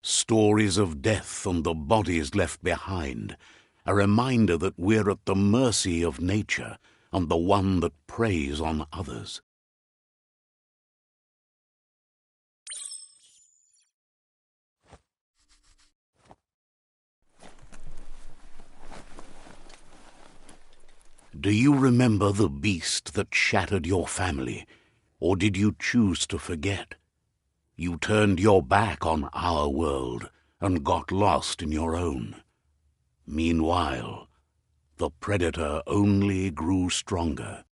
Stories of death and the bodies left behind, a reminder that we're at the mercy of nature and the one that preys on others. Do you remember the beast that shattered your family, or did you choose to forget? You turned your back on our world and got lost in your own. Meanwhile, the predator only grew stronger.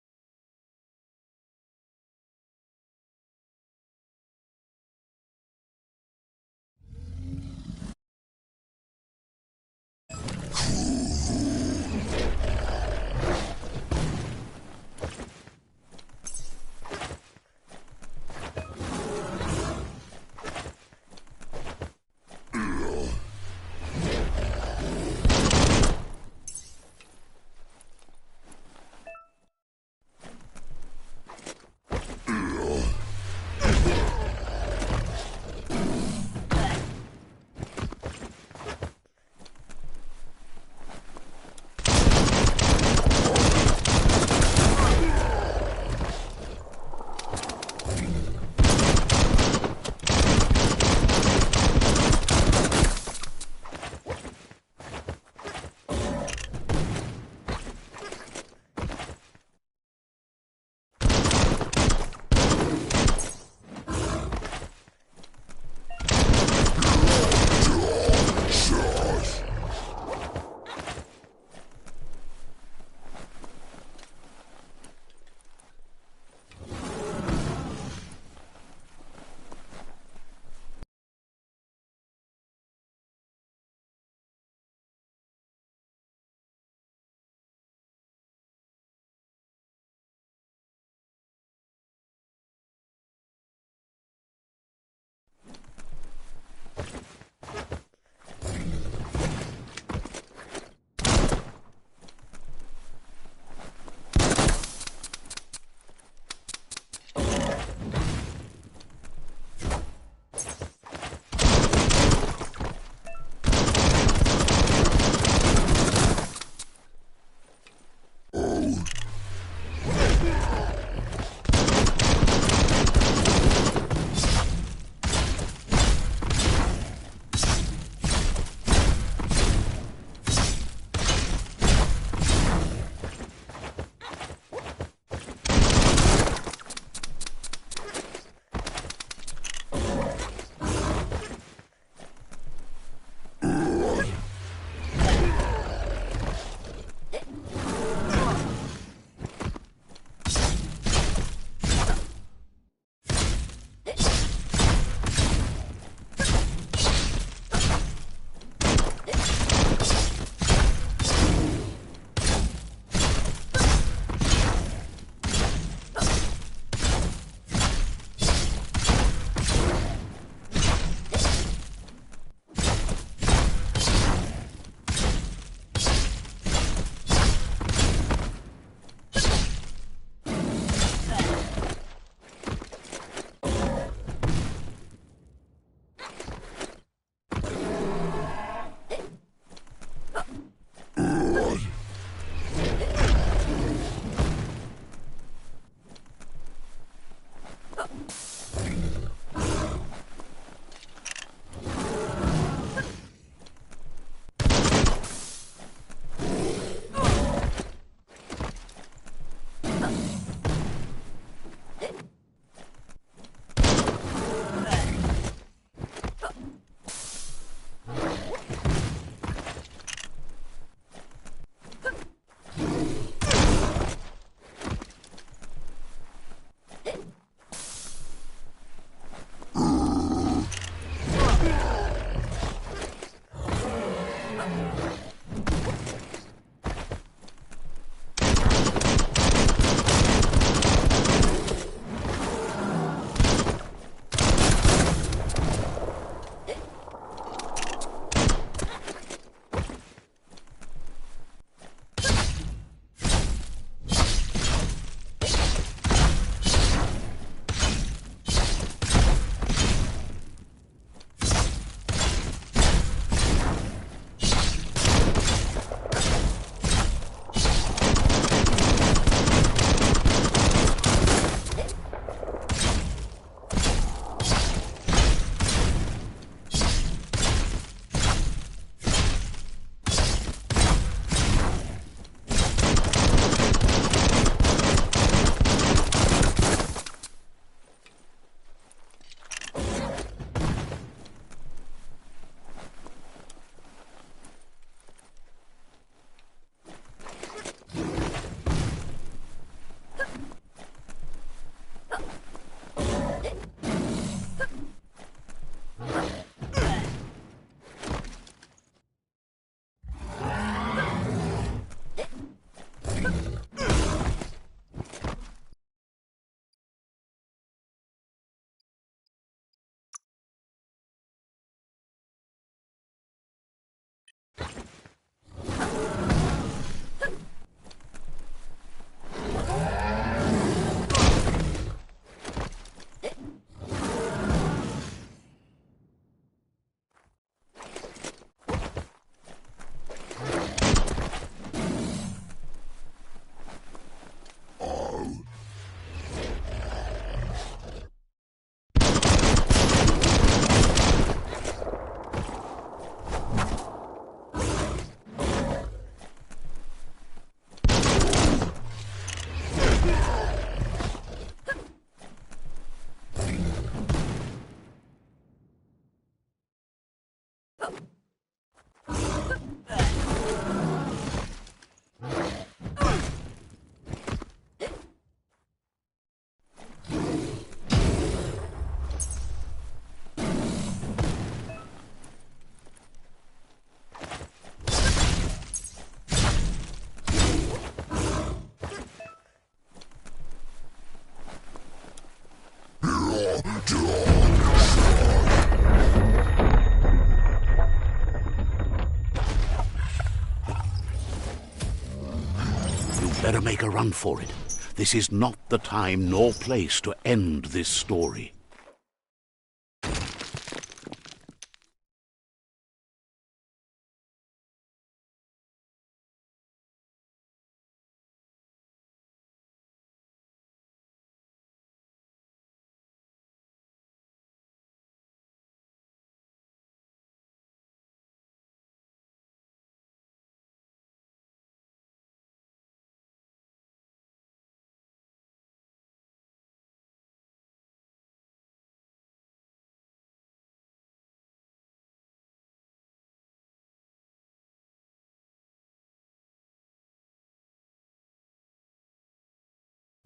Better make a run for it. This is not the time nor place to end this story.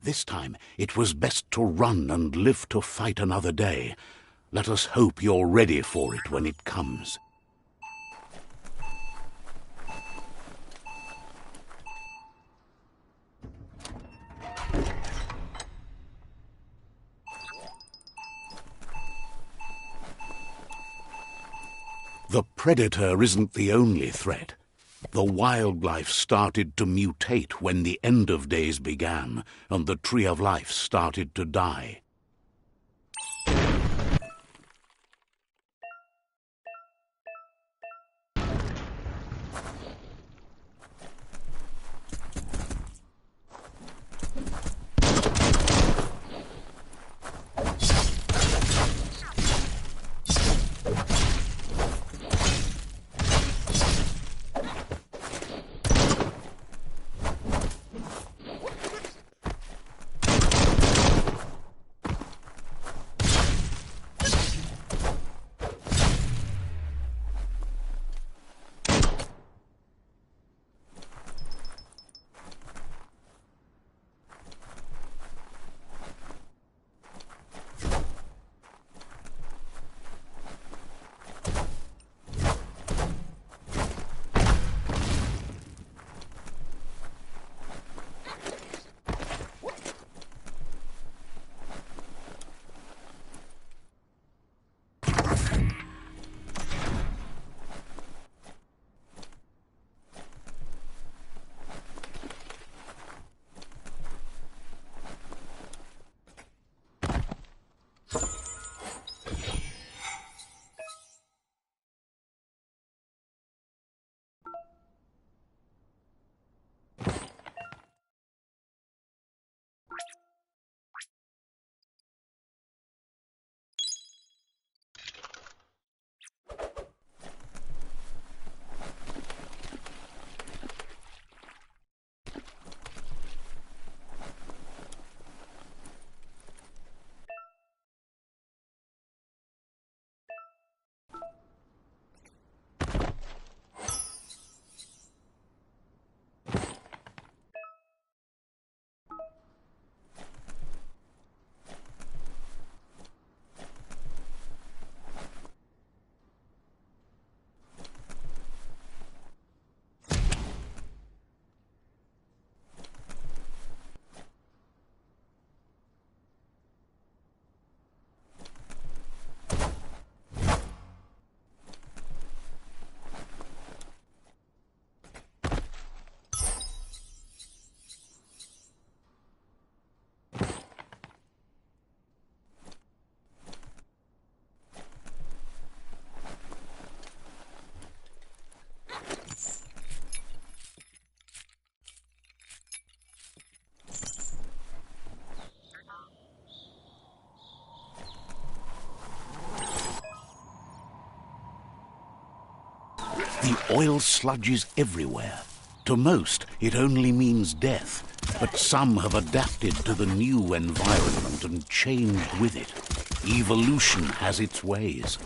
This time it was best to run and live to fight another day. Let us hope you're ready for it when it comes. The predator isn't the only threat. The wildlife started to mutate when the end of days began, and the tree of life started to die. The oil sludge is everywhere. To most, it only means death, but some have adapted to the new environment and changed with it. Evolution has its ways.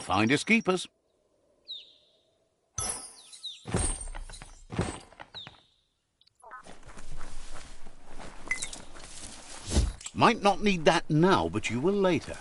Findest keepers. Might not need that now, but you will later.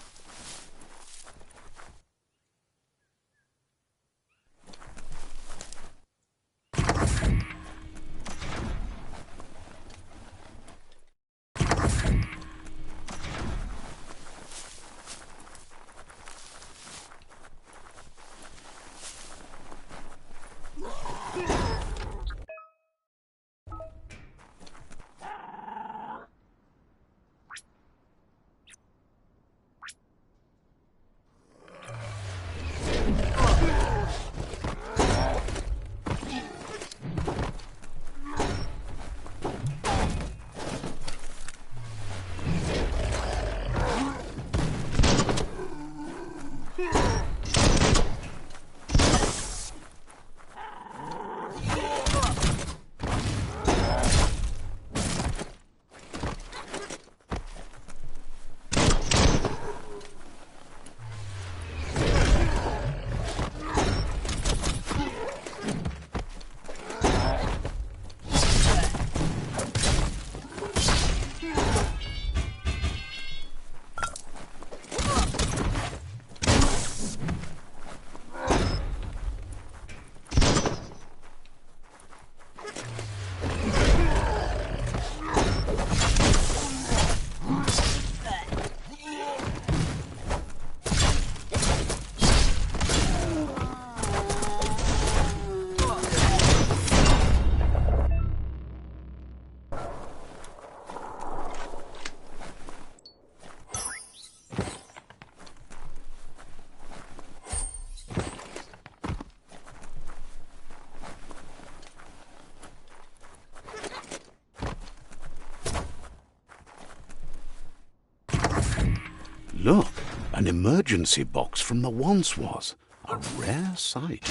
Look, an emergency box from the once was. A rare sight.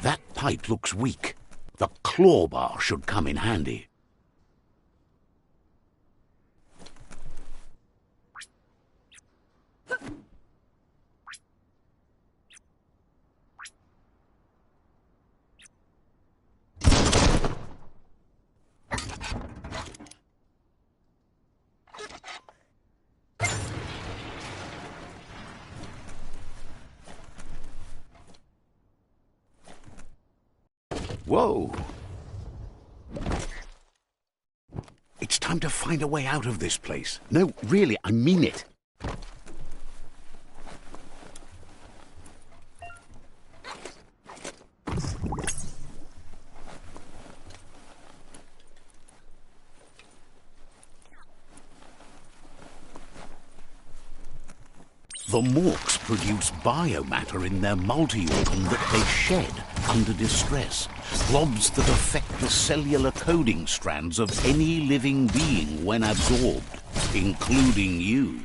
That pipe looks weak. The claw bar should come in handy. Whoa! It's time to find a way out of this place. No, really, I mean it. The Morks produce biomatter in their multi-organ that they shed under distress. Blobs that affect the cellular coding strands of any living being when absorbed, including you.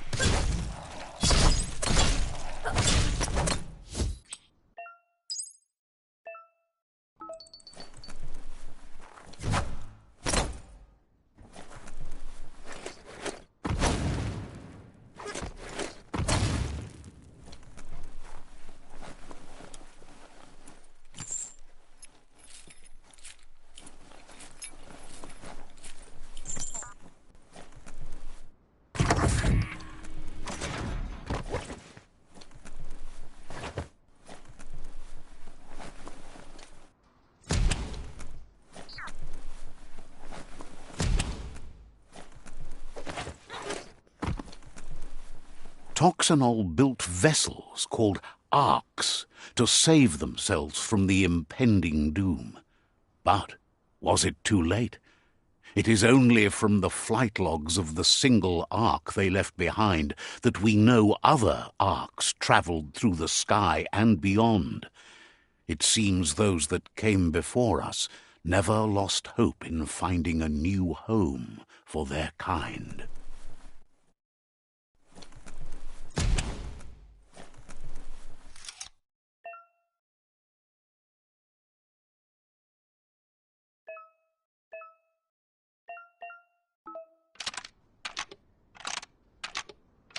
Toxanol built vessels called arks to save themselves from the impending doom. But was it too late? It is only from the flight logs of the single ark they left behind that we know other arks travelled through the sky and beyond. It seems those that came before us never lost hope in finding a new home for their kind.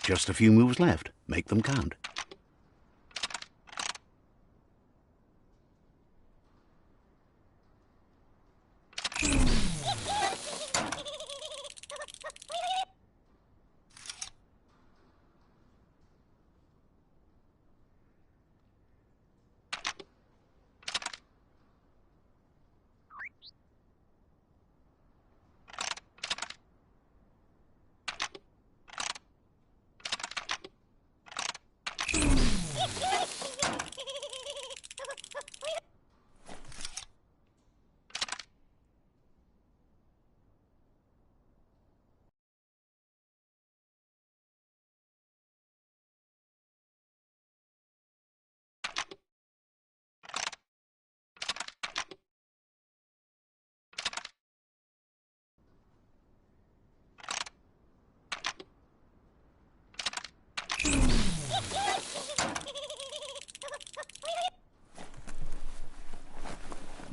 Just a few moves left. Make them count.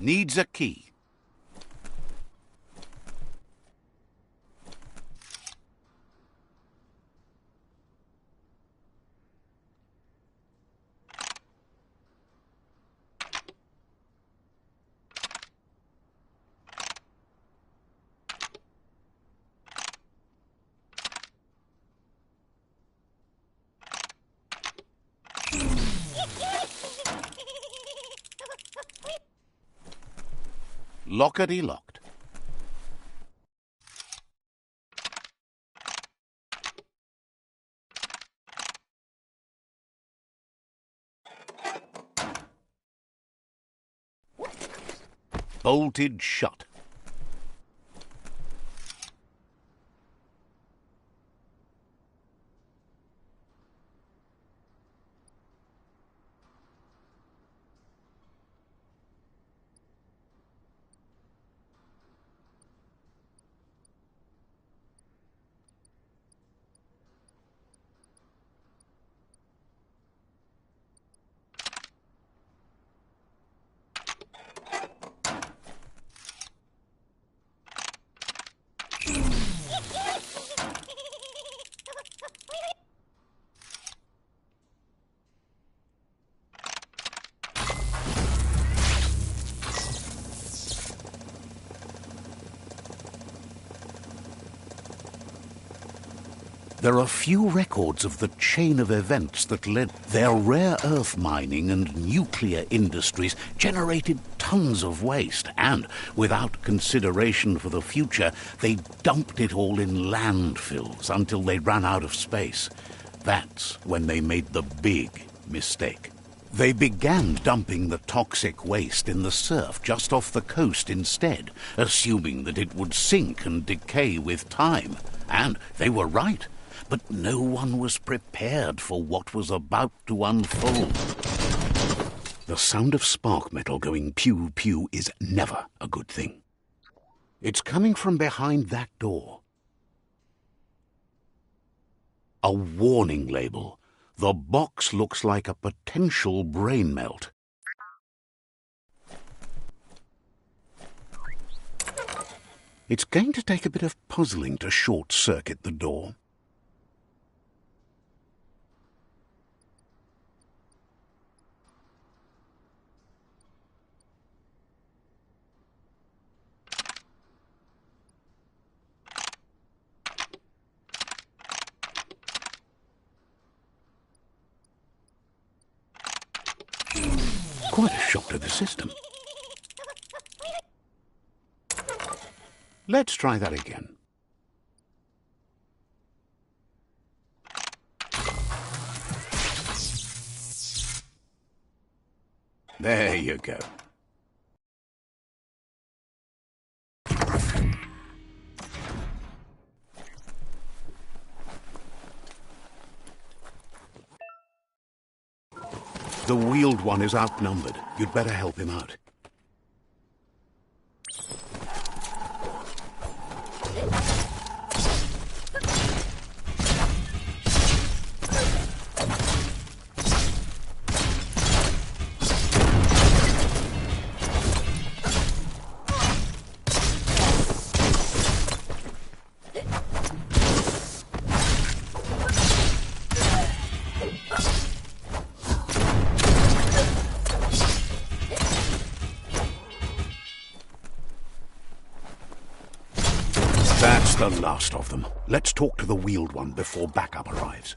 Needs a key. Lockety-locked. Bolted shut. There are few records of the chain of events that led their rare earth mining and nuclear industries generated tons of waste, and without consideration for the future, they dumped it all in landfills until they ran out of space. That's when they made the big mistake. They began dumping the toxic waste in the surf just off the coast instead, assuming that it would sink and decay with time. And they were right. But no one was prepared for what was about to unfold. The sound of spark metal going pew-pew is never a good thing. It's coming from behind that door. A warning label. The box looks like a potential brain melt. It's going to take a bit of puzzling to short-circuit the door. Quite a shock to the system. Let's try that again. There you go. The wheeled one is outnumbered. You'd better help him out. That's the last of them. Let's talk to the wheeled one before backup arrives.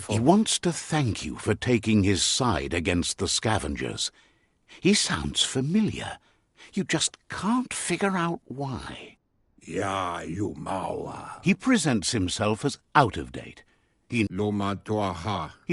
He wants to thank you for taking his side against the scavengers. He sounds familiar. You just can't figure out why. Ya Yumawa. He presents himself as out of date. He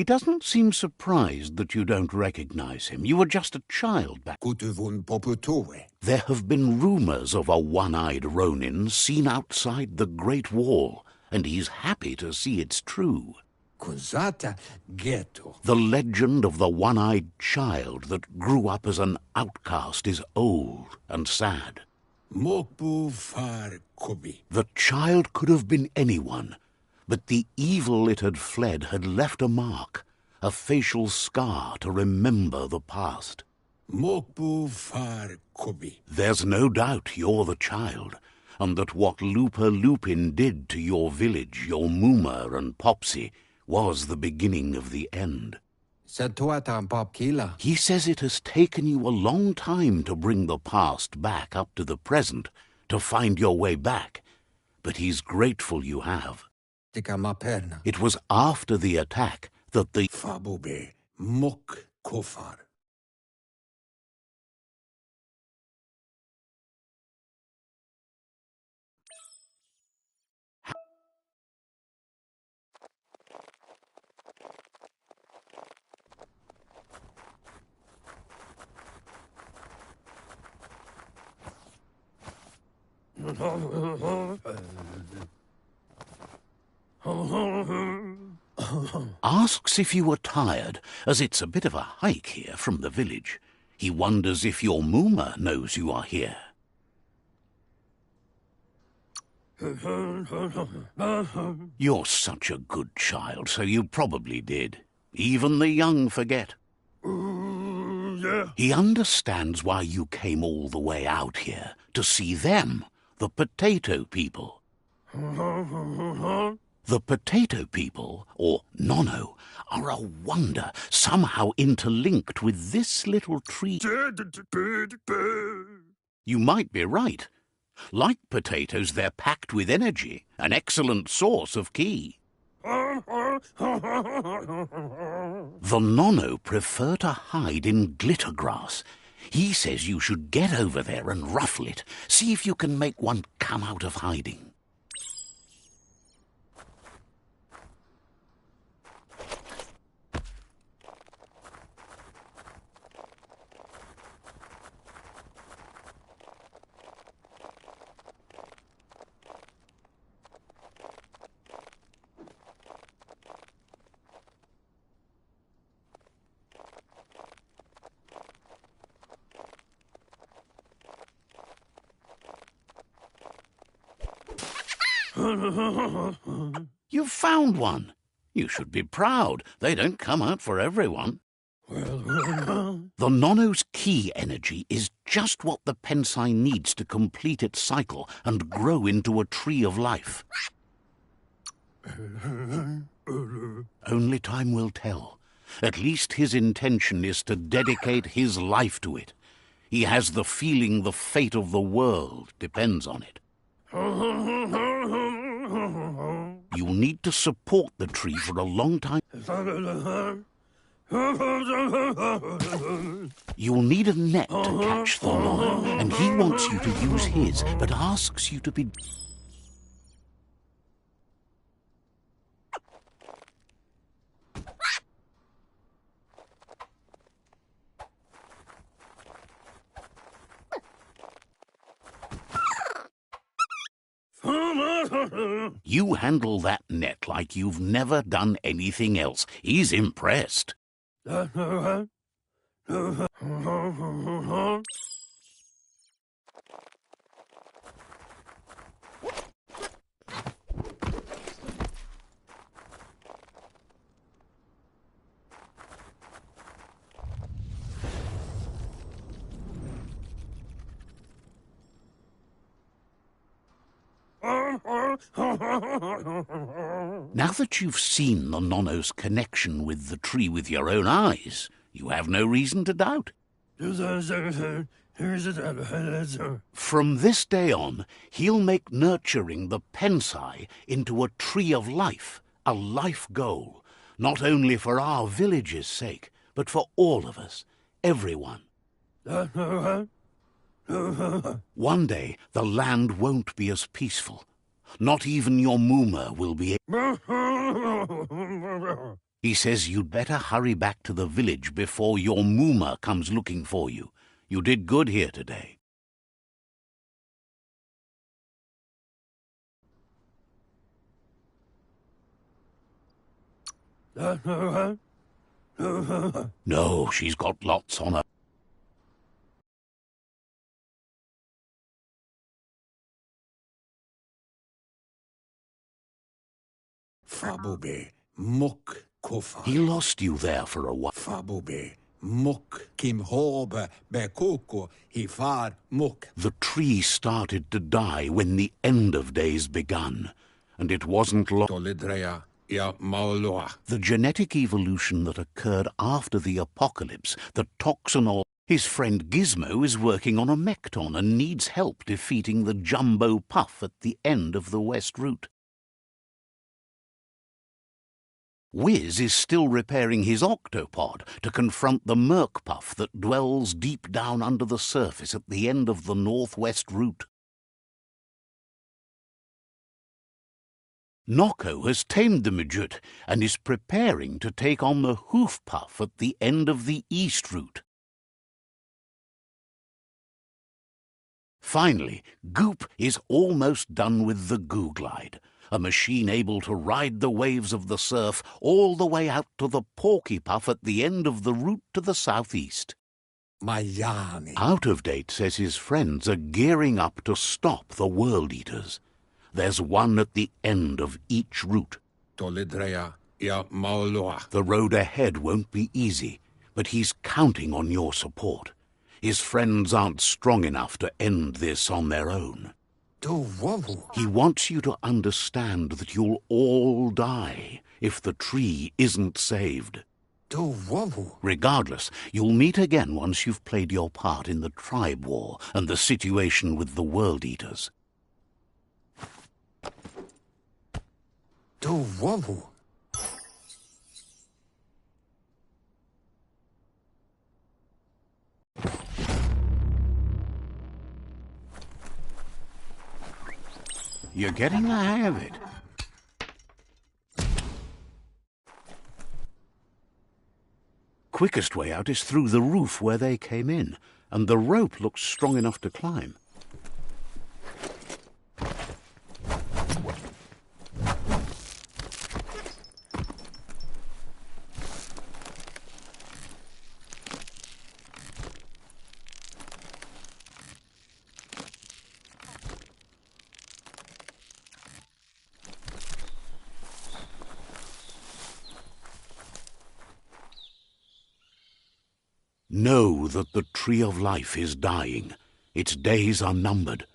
doesn't seem surprised that you don't recognize him. You were just a child back. There have been rumors of a one-eyed Ronin seen outside the Great Wall, and he's happy to see it's true. The legend of the one-eyed child that grew up as an outcast is old and sad. The child could have been anyone, but the evil it had fled had left a mark, a facial scar to remember the past. There's no doubt you're the child, and that what Looper Lupin did to your village, your Mooma and Popsy, was the beginning of the end. He says it has taken you a long time to bring the past back up to the present, to find your way back, but he's grateful you have. It was after the attack that the Fabube Mok Kofar. asks if you were tired, as it's a bit of a hike here from the village. He wonders if your Mooma knows you are here. You're such a good child, so you probably did. Even the young forget. Yeah. He understands why you came all the way out here, to see them, the potato people. The potato people, or Nono, are a wonder, somehow interlinked with this little tree. You might be right. Like potatoes, they're packed with energy, an excellent source of ki. The Nono prefer to hide in glitter grass. He says you should get over there and ruffle it. See if you can make one come out of hiding. You've found one. You should be proud. They don't come out for everyone. The Nono's ki energy is just what the Pensai needs to complete its cycle and grow into a tree of life. Only time will tell. At least his intention is to dedicate his life to it. He has the feeling the fate of the world depends on it. You'll need to support the tree for a long time. You'll need a net to catch the Nono, and he wants you to use his, but asks you to be... You handle that net like you've never done anything else. He's impressed. Now that you've seen the Nonno's connection with the tree with your own eyes, you have no reason to doubt. From this day on, he'll make nurturing the Pensai into a tree of life, a life goal, not only for our village's sake, but for all of us, everyone. One day, the land won't be as peaceful. Not even your Mooma will be. He says you'd better hurry back to the village before your Mooma comes looking for you. You did good here today. No, she's got lots on her. Fabube, Mok Kofar. He lost you there for a while. Fabube, Mok Kim Hobe, Bekoko, Hifar, Mok. The tree started to die when the end of days begun, and it wasn't long. Tolidrea, Ya Mauloa. The genetic evolution that occurred after the apocalypse, the toxinol. His friend Gizmo is working on a mecton and needs help defeating the jumbo puff at the end of the west route. Wiz is still repairing his octopod to confront the merc puff that dwells deep down under the surface at the end of the northwest route. Nocco has tamed the midget and is preparing to take on the hoof puff at the end of the east route. Finally, Goop is almost done with the Goo Glide, a machine able to ride the waves of the surf all the way out to the Porky Puff at the end of the route to the southeast. Mayani. Out of Date says his friends are gearing up to stop the World Eaters. There's one at the end of each route. Tolidrea, Ya Mauloa. The road ahead won't be easy, but he's counting on your support. His friends aren't strong enough to end this on their own. He wants you to understand that you'll all die if the tree isn't saved. Regardless, you'll meet again once you've played your part in the tribe war and the situation with the World Eaters. You're getting the hang of it. Quickest way out is through the roof where they came in, and the rope looks strong enough to climb. Know that the Tree of Life is dying. Its days are numbered.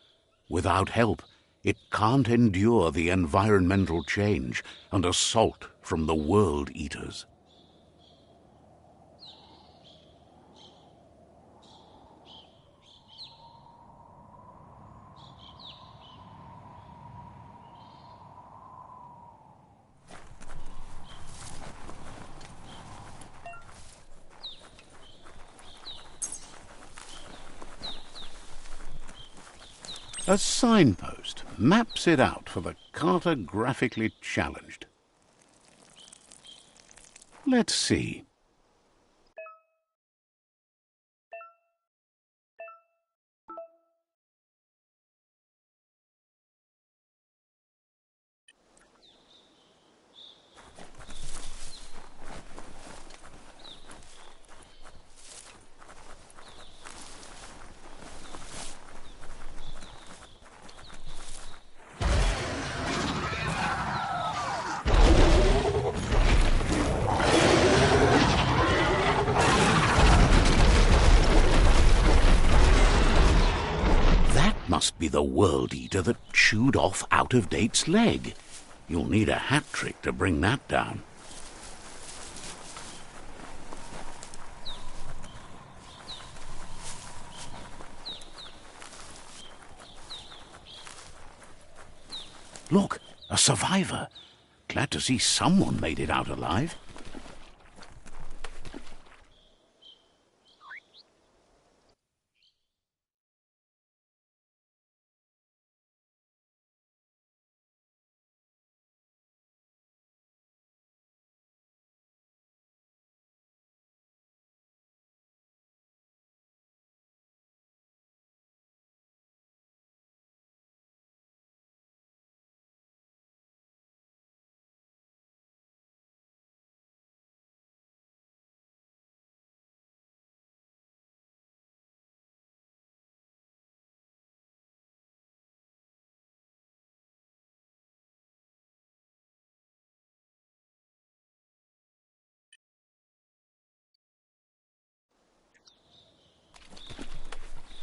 Without help, it can't endure the environmental change and assault from the World Eaters. A signpost maps it out for the cartographically challenged. Let's see. must be the World Eater that chewed off Out-of-Date's leg. You'll need a hat trick to bring that down. Look, a survivor. Glad to see someone made it out alive.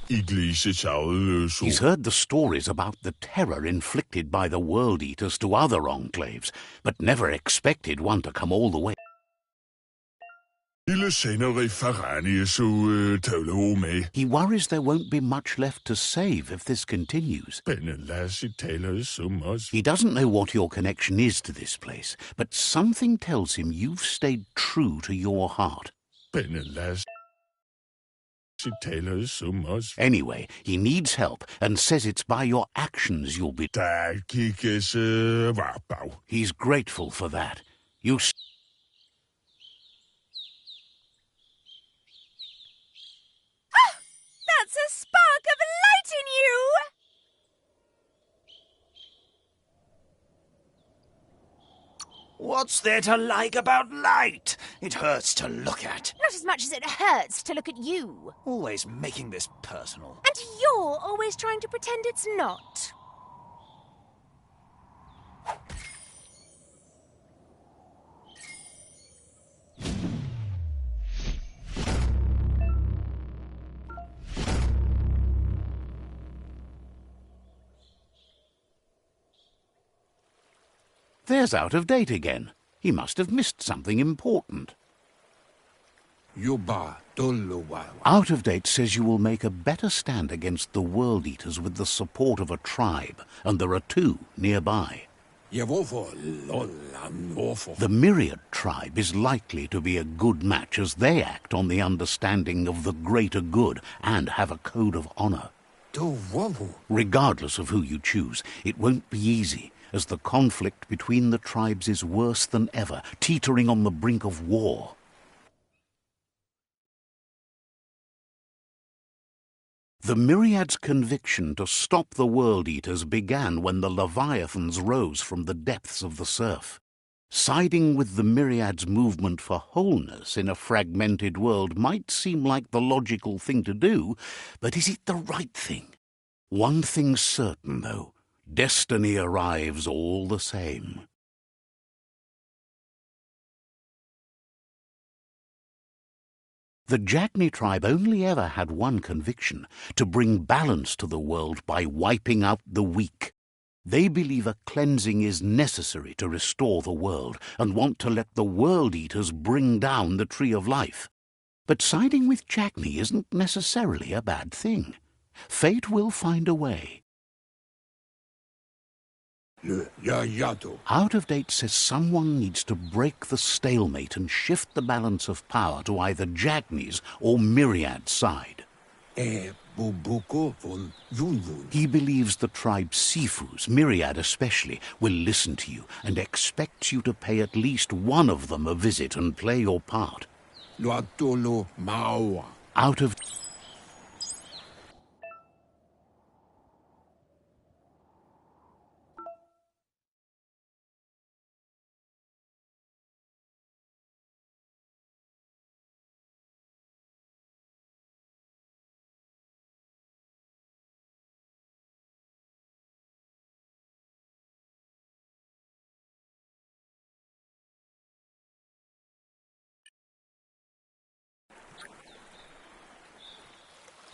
He's heard the stories about the terror inflicted by the World Eaters to other enclaves, but never expected one to come all the way. He worries there won't be much left to save if this continues. He doesn't know what your connection is to this place, but something tells him you've stayed true to your heart. Anyway, he needs help and says it's by your actions you'll be... He's grateful for that. That's a spark of light in you! What's there to like about light? It hurts to look at. Not as much as it hurts to look at you. Always making this personal. And you're always trying to pretend it's not. There's Out-of-Date again. He must have missed something important. Out-of-Date says you will make a better stand against the World Eaters with the support of a tribe, and there are two nearby. The Myriad tribe is likely to be a good match as they act on the understanding of the greater good and have a code of honor. Regardless of who you choose, it won't be easy, as the conflict between the tribes is worse than ever, teetering on the brink of war. The Myriad's conviction to stop the World Eaters began when the Leviathans rose from the depths of the surf. Siding with the Myriad's movement for wholeness in a fragmented world might seem like the logical thing to do, but is it the right thing? One thing's certain, though. Destiny arrives all the same. The Jagni tribe only ever had one conviction: to bring balance to the world by wiping out the weak. They believe a cleansing is necessary to restore the world and want to let the World Eaters bring down the Tree of Life. But siding with Jagni isn't necessarily a bad thing. Fate will find a way. Out-of-Date says someone needs to break the stalemate and shift the balance of power to either Jagni's or Myriad's side. He believes the tribe Sifus, Myriad especially, will listen to you and expects you to pay at least one of them a visit and play your part. Out of...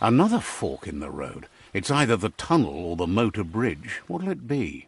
Another fork in the road. It's either the tunnel or the motor bridge. What'll it be?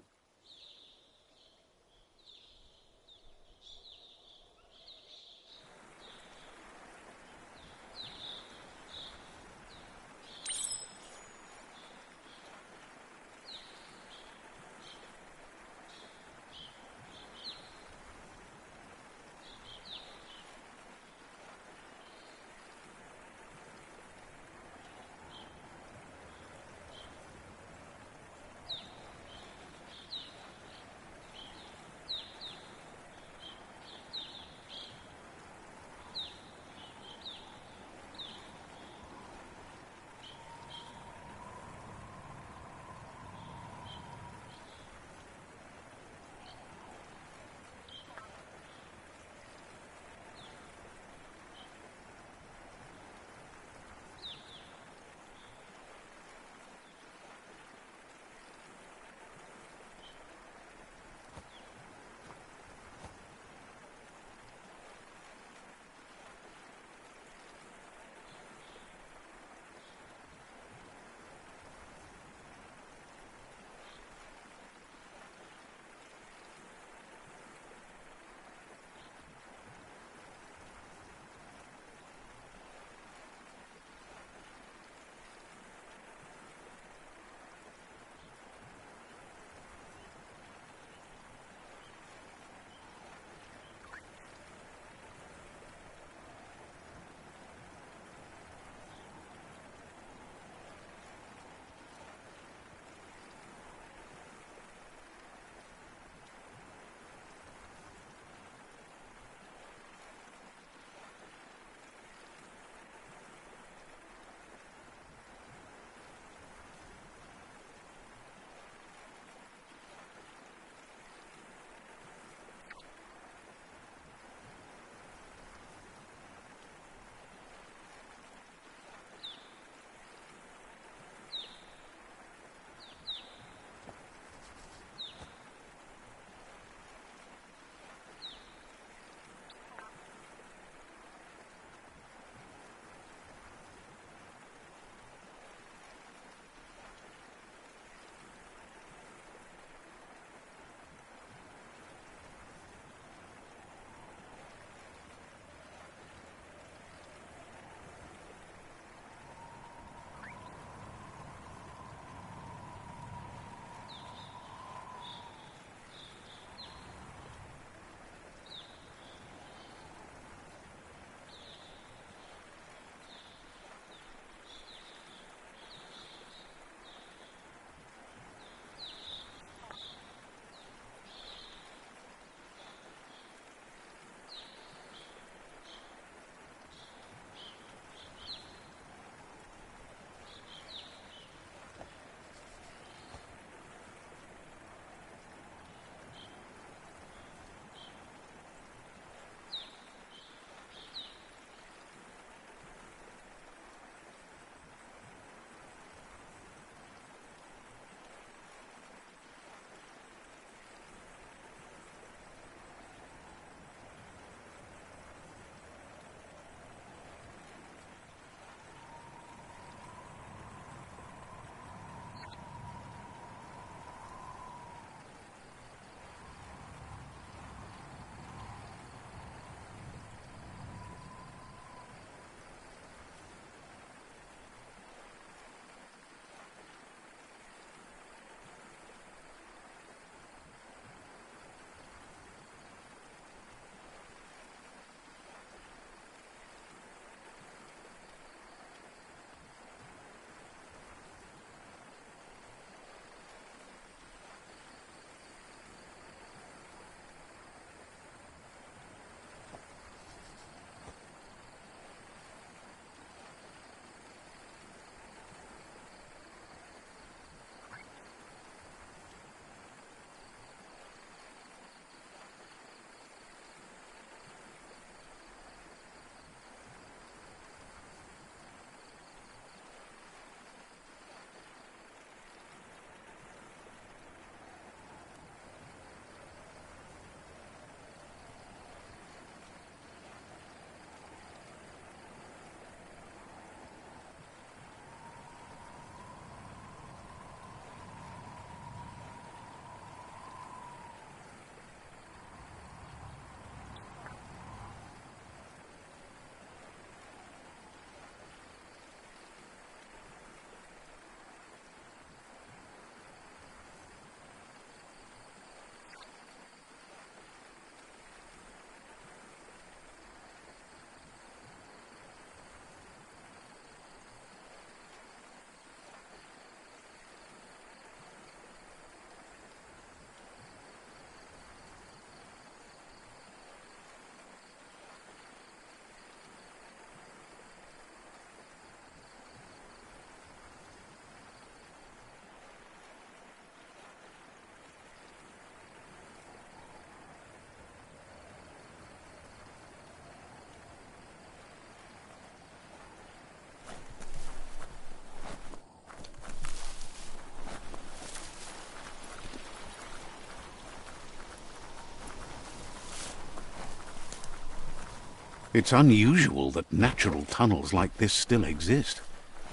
It's unusual that natural tunnels like this still exist.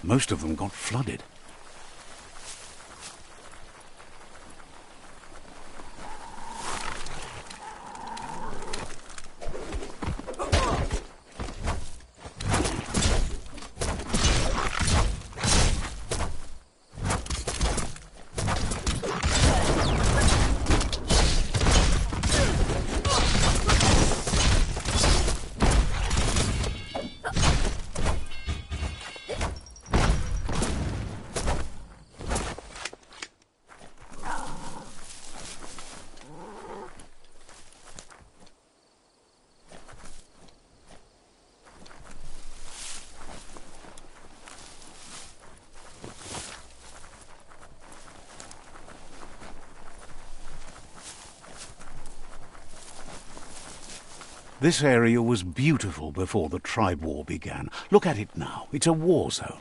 Most of them got flooded. This area was beautiful before the tribe war began. Look at it now. It's a war zone.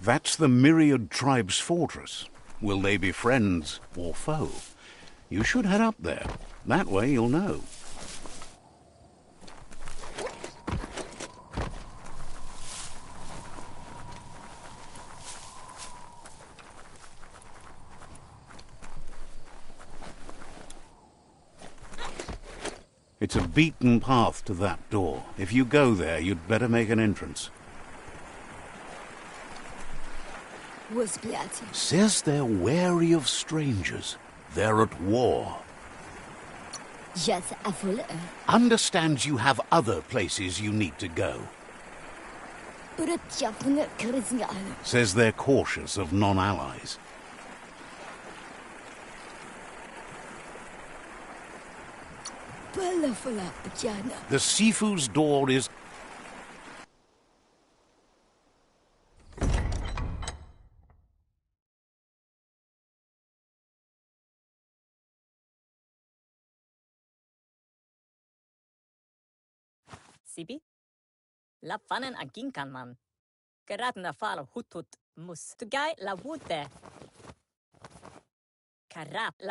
That's the Myriad Tribe's fortress. Will they be friends or foe? You should head up there. That way you'll know. It's a beaten path to that door. If you go there, you'd better make an entrance. Says they're wary of strangers. They're at war. Understands you have other places you need to go. Says they're cautious of non-allies. The Sifu's door is... Sibi? La fanen aginkan man. Gerat na fala hutut mus. Tugai la wute.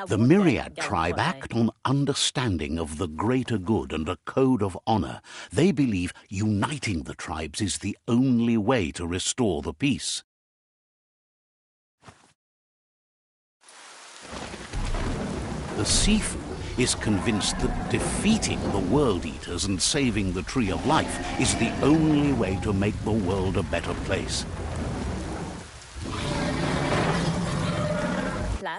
The Myriad tribe act on understanding of the greater good and a code of honor. They believe uniting the tribes is the only way to restore the peace. The Sifu is convinced that defeating the World Eaters and saving the Tree of Life is the only way to make the world a better place.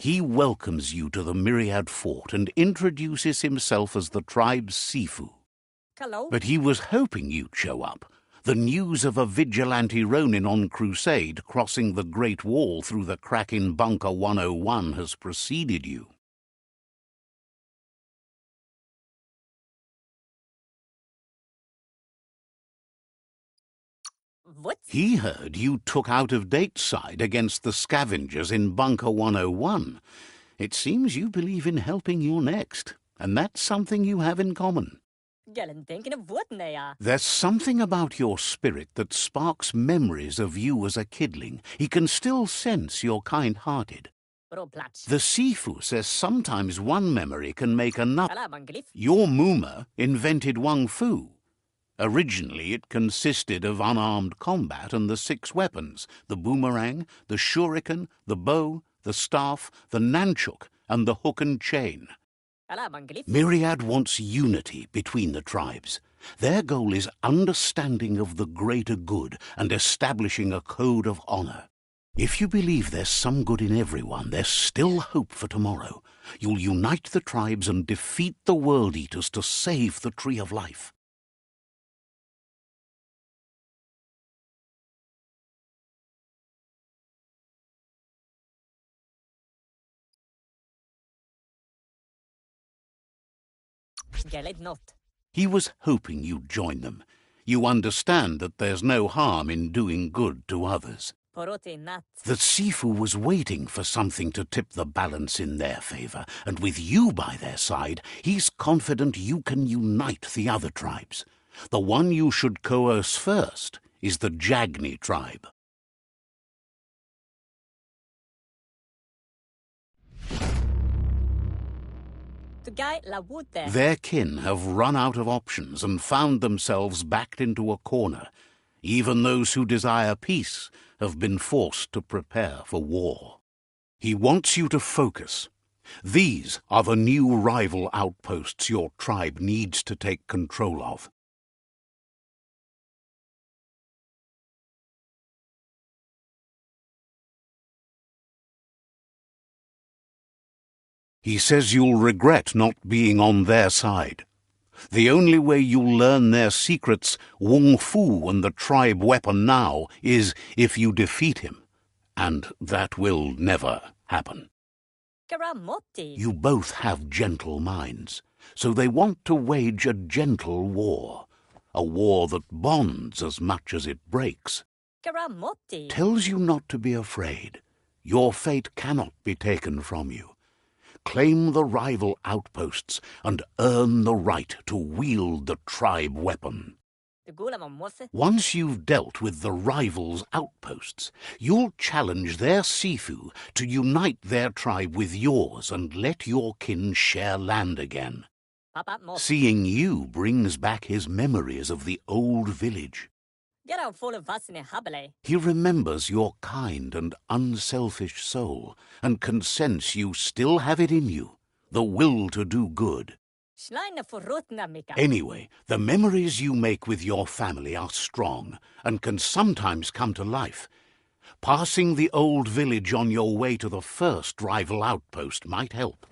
He welcomes you to the Myriad Fort and introduces himself as the tribe's Sifu. Hello? But he was hoping you'd show up. The news of a vigilante Ronin on crusade crossing the Great Wall through the crack in Bunker 101 has preceded you. What? He heard you took out-of-date side against the scavengers in Bunker 101. It seems you believe in helping your next, and that's something you have in common. There's something about your spirit that sparks memories of you as a kidling. He can still sense you're kind-hearted. The Sifu says sometimes one memory can make another. Your Muma invented Wang Fu. Originally, it consisted of unarmed combat and the 6 weapons, the boomerang, the shuriken, the bow, the staff, the nunchuk, and the hook and chain. Myriad wants unity between the tribes. Their goal is understanding of the greater good and establishing a code of honor. If you believe there's some good in everyone, there's still hope for tomorrow. You'll unite the tribes and defeat the World Eaters to save the Tree of Life. Geled not. He was hoping you'd join them. You understand that there's no harm in doing good to others. Porote nat. The Sifu was waiting for something to tip the balance in their favor, and with you by their side, he's confident you can unite the other tribes. The one you should coerce first is the Jagni tribe. Tugai la wute. Their kin have run out of options and found themselves backed into a corner. Even those who desire peace have been forced to prepare for war. He wants you to focus. These are the new rival outposts your tribe needs to take control of. He says you'll regret not being on their side. The only way you'll learn their secrets, Wung Fu and the tribe weapon now, is if you defeat him. And that will never happen. Karamoti. You both have gentle minds, so they want to wage a gentle war. A war that bonds as much as it breaks. Karamoti. Tells you not to be afraid. Your fate cannot be taken from you. Claim the rival outposts and earn the right to wield the tribe weapon. Once you've dealt with the rivals' outposts, you'll challenge their Sifu to unite their tribe with yours and let your kin share land again. Seeing you brings back his memories of the old village. He remembers your kind and unselfish soul and can sense you still have it in you, the will to do good. Anyway, the memories you make with your family are strong and can sometimes come to life. Passing the old village on your way to the first rival outpost might help.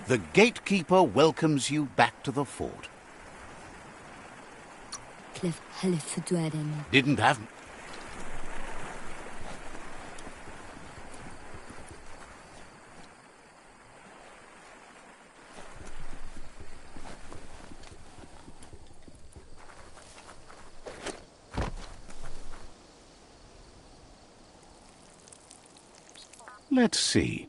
The gatekeeper welcomes you back to the fort. Didn't have... Let's see.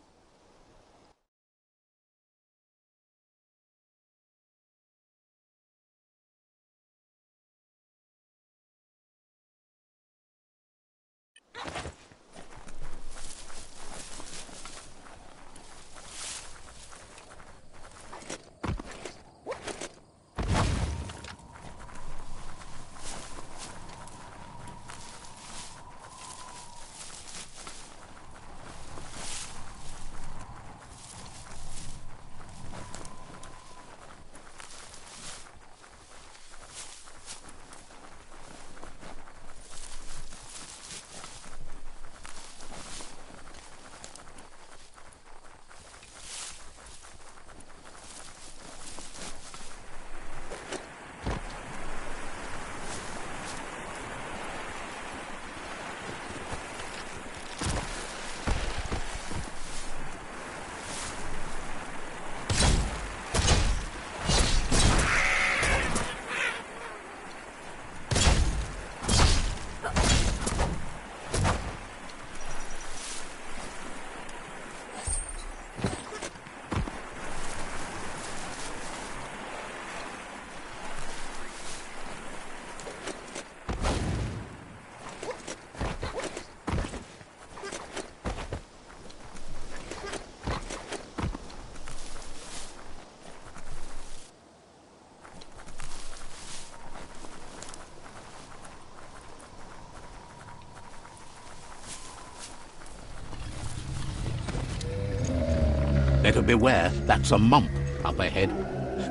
Better beware, that's a mump up ahead.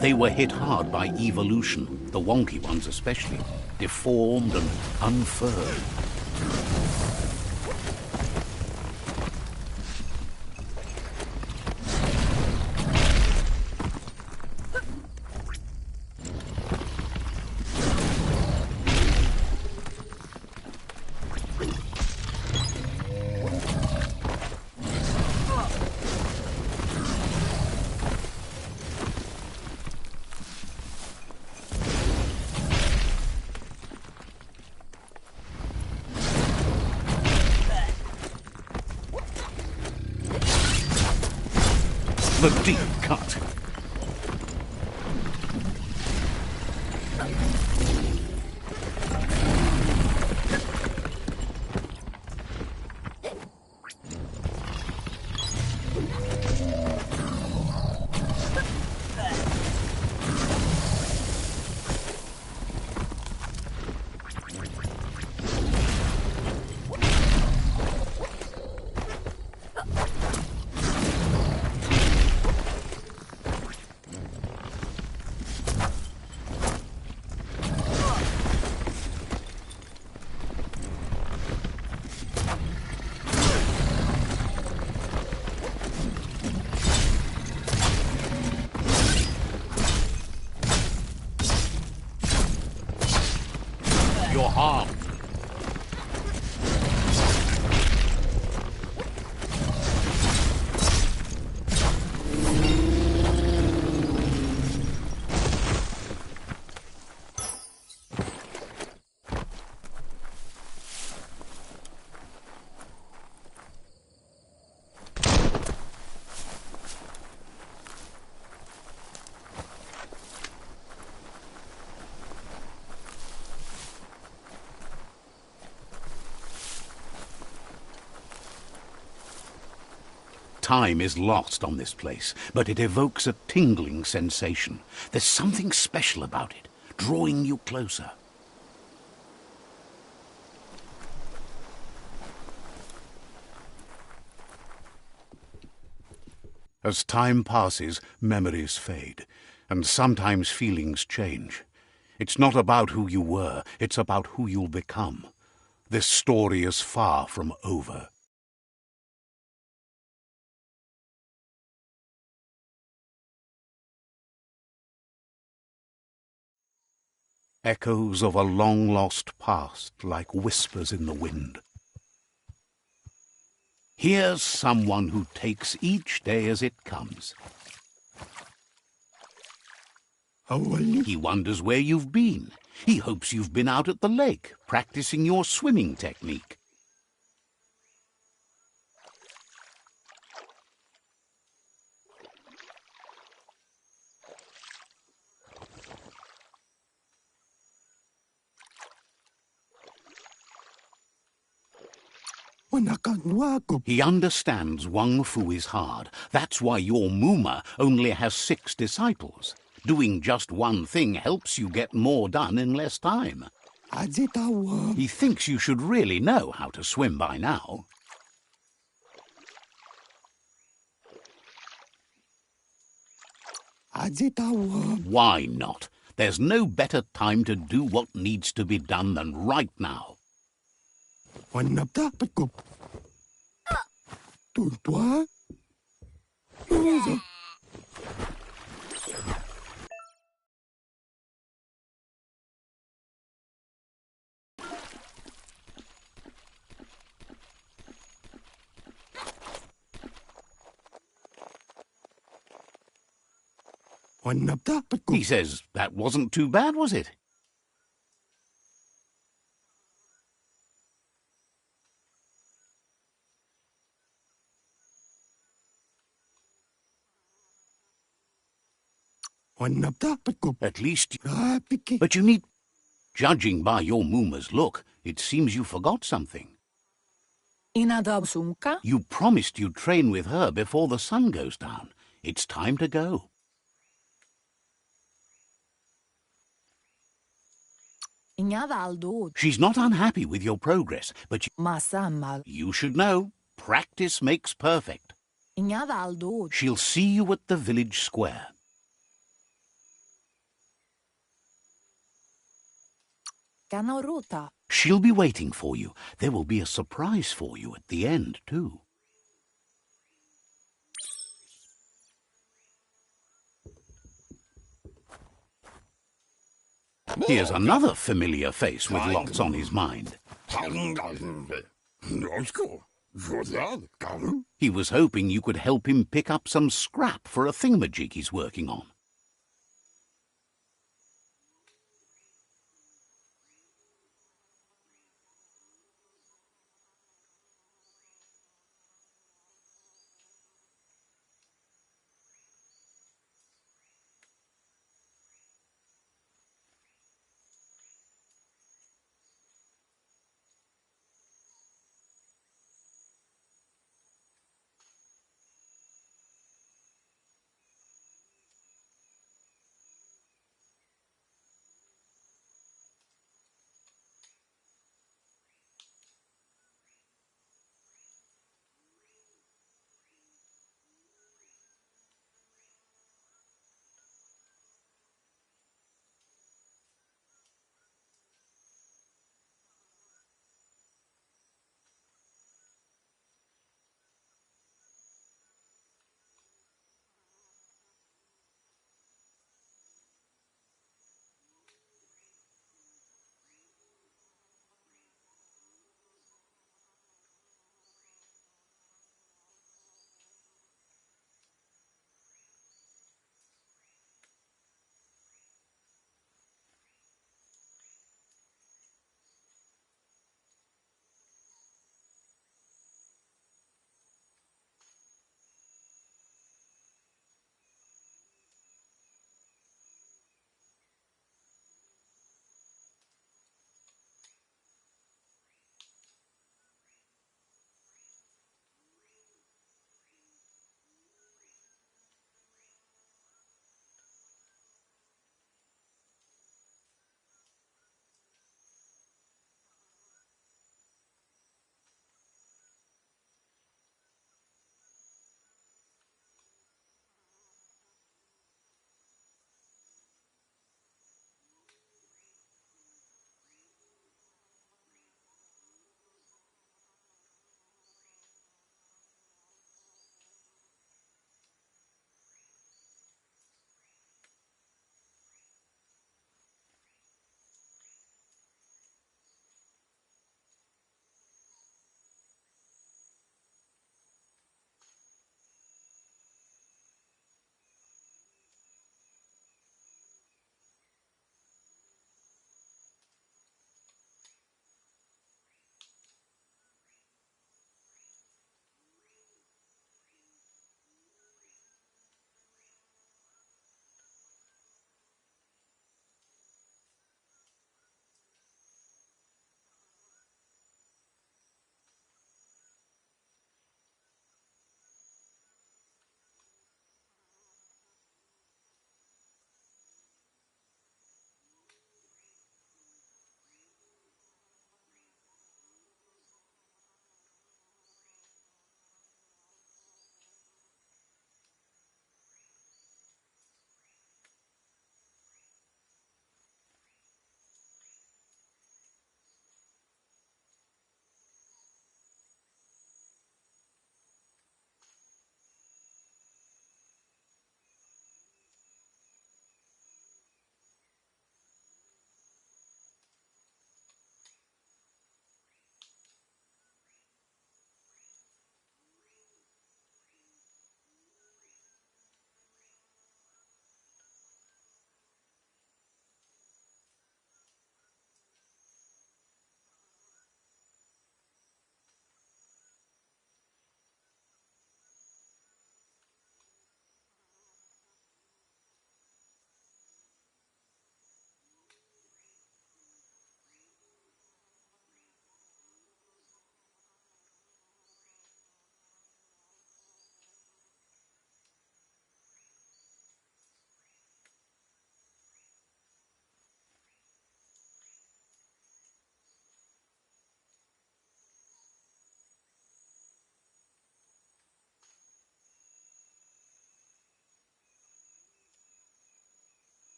They were hit hard by evolution, the wonky ones especially, deformed and unfurled. The deep cut. You're harmed. Time is lost on this place, but it evokes a tingling sensation. There's something special about it, drawing you closer. As time passes, memories fade, and sometimes feelings change. It's not about who you were, it's about who you'll become. This story is far from over. Echoes of a long-lost past like whispers in the wind. Here's someone who takes each day as it comes. He wonders where you've been. He hopes you've been out at the lake, practicing your swimming technique. He understands Wang Fu is hard. That's why your Muma only has 6 disciples. Doing just one thing helps you get more done in less time. He thinks you should really know how to swim by now. Why not? There's no better time to do what needs to be done than right now. He says that wasn't too bad, was it? At least... But you need... Judging by your Muma's look, it seems you forgot something. You promised you'd train with her before the sun goes down. It's time to go. She's not unhappy with your progress, but you should know, practice makes perfect. She'll see you at the village square. She'll be waiting for you. There will be a surprise for you at the end, too. Here's another familiar face with lots on his mind. He was hoping you could help him pick up some scrap for a thingamajig he's working on.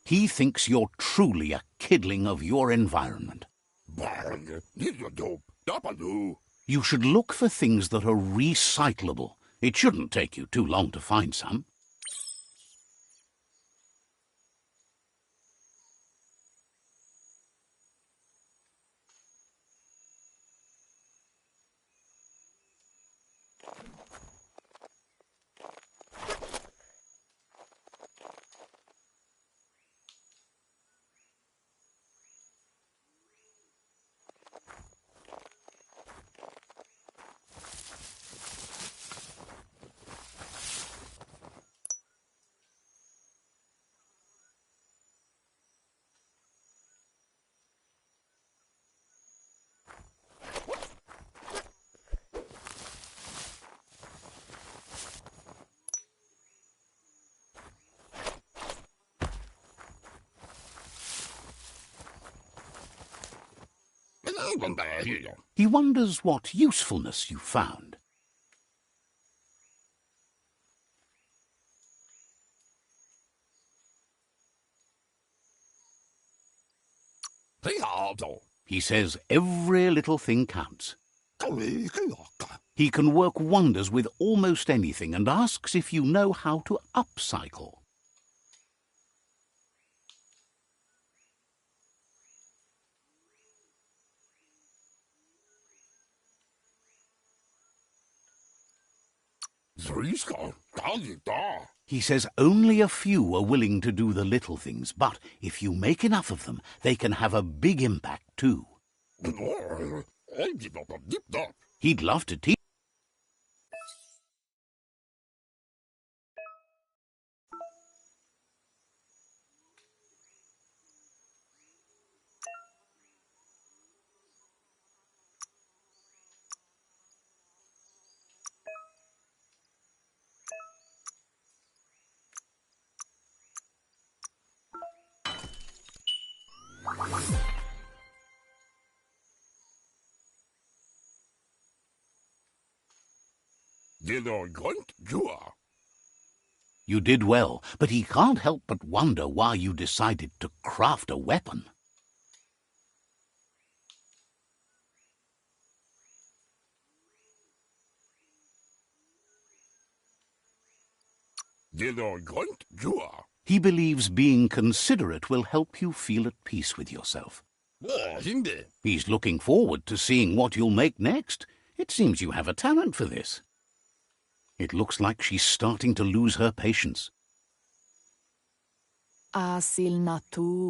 He thinks you're truly a kidling of your environment. You should look for things that are recyclable. It shouldn't take you too long to find some. He wonders what usefulness you found. He says every little thing counts. He can work wonders with almost anything and asks if you know how to upcycle. He says only a few are willing to do the little things, but if you make enough of them, they can have a big impact too. He'd love to teach. You did well, but he can't help but wonder why you decided to craft a weapon. He believes being considerate will help you feel at peace with yourself. He's looking forward to seeing what you'll make next. It seems you have a talent for this. It looks like she's starting to lose her patience.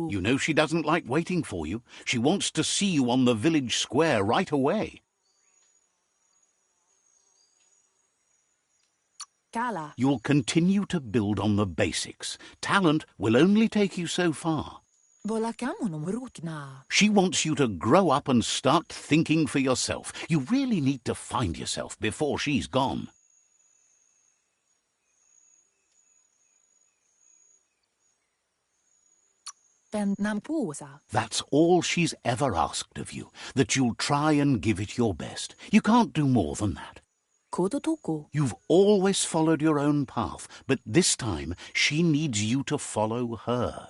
You know she doesn't like waiting for you. She wants to see you on the village square right away. You'll continue to build on the basics. Talent will only take you so far. She wants you to grow up and start thinking for yourself. You really need to find yourself before she's gone. That's all she's ever asked of you, that you'll try and give it your best. You can't do more than that. You've always followed your own path, but this time she needs you to follow her.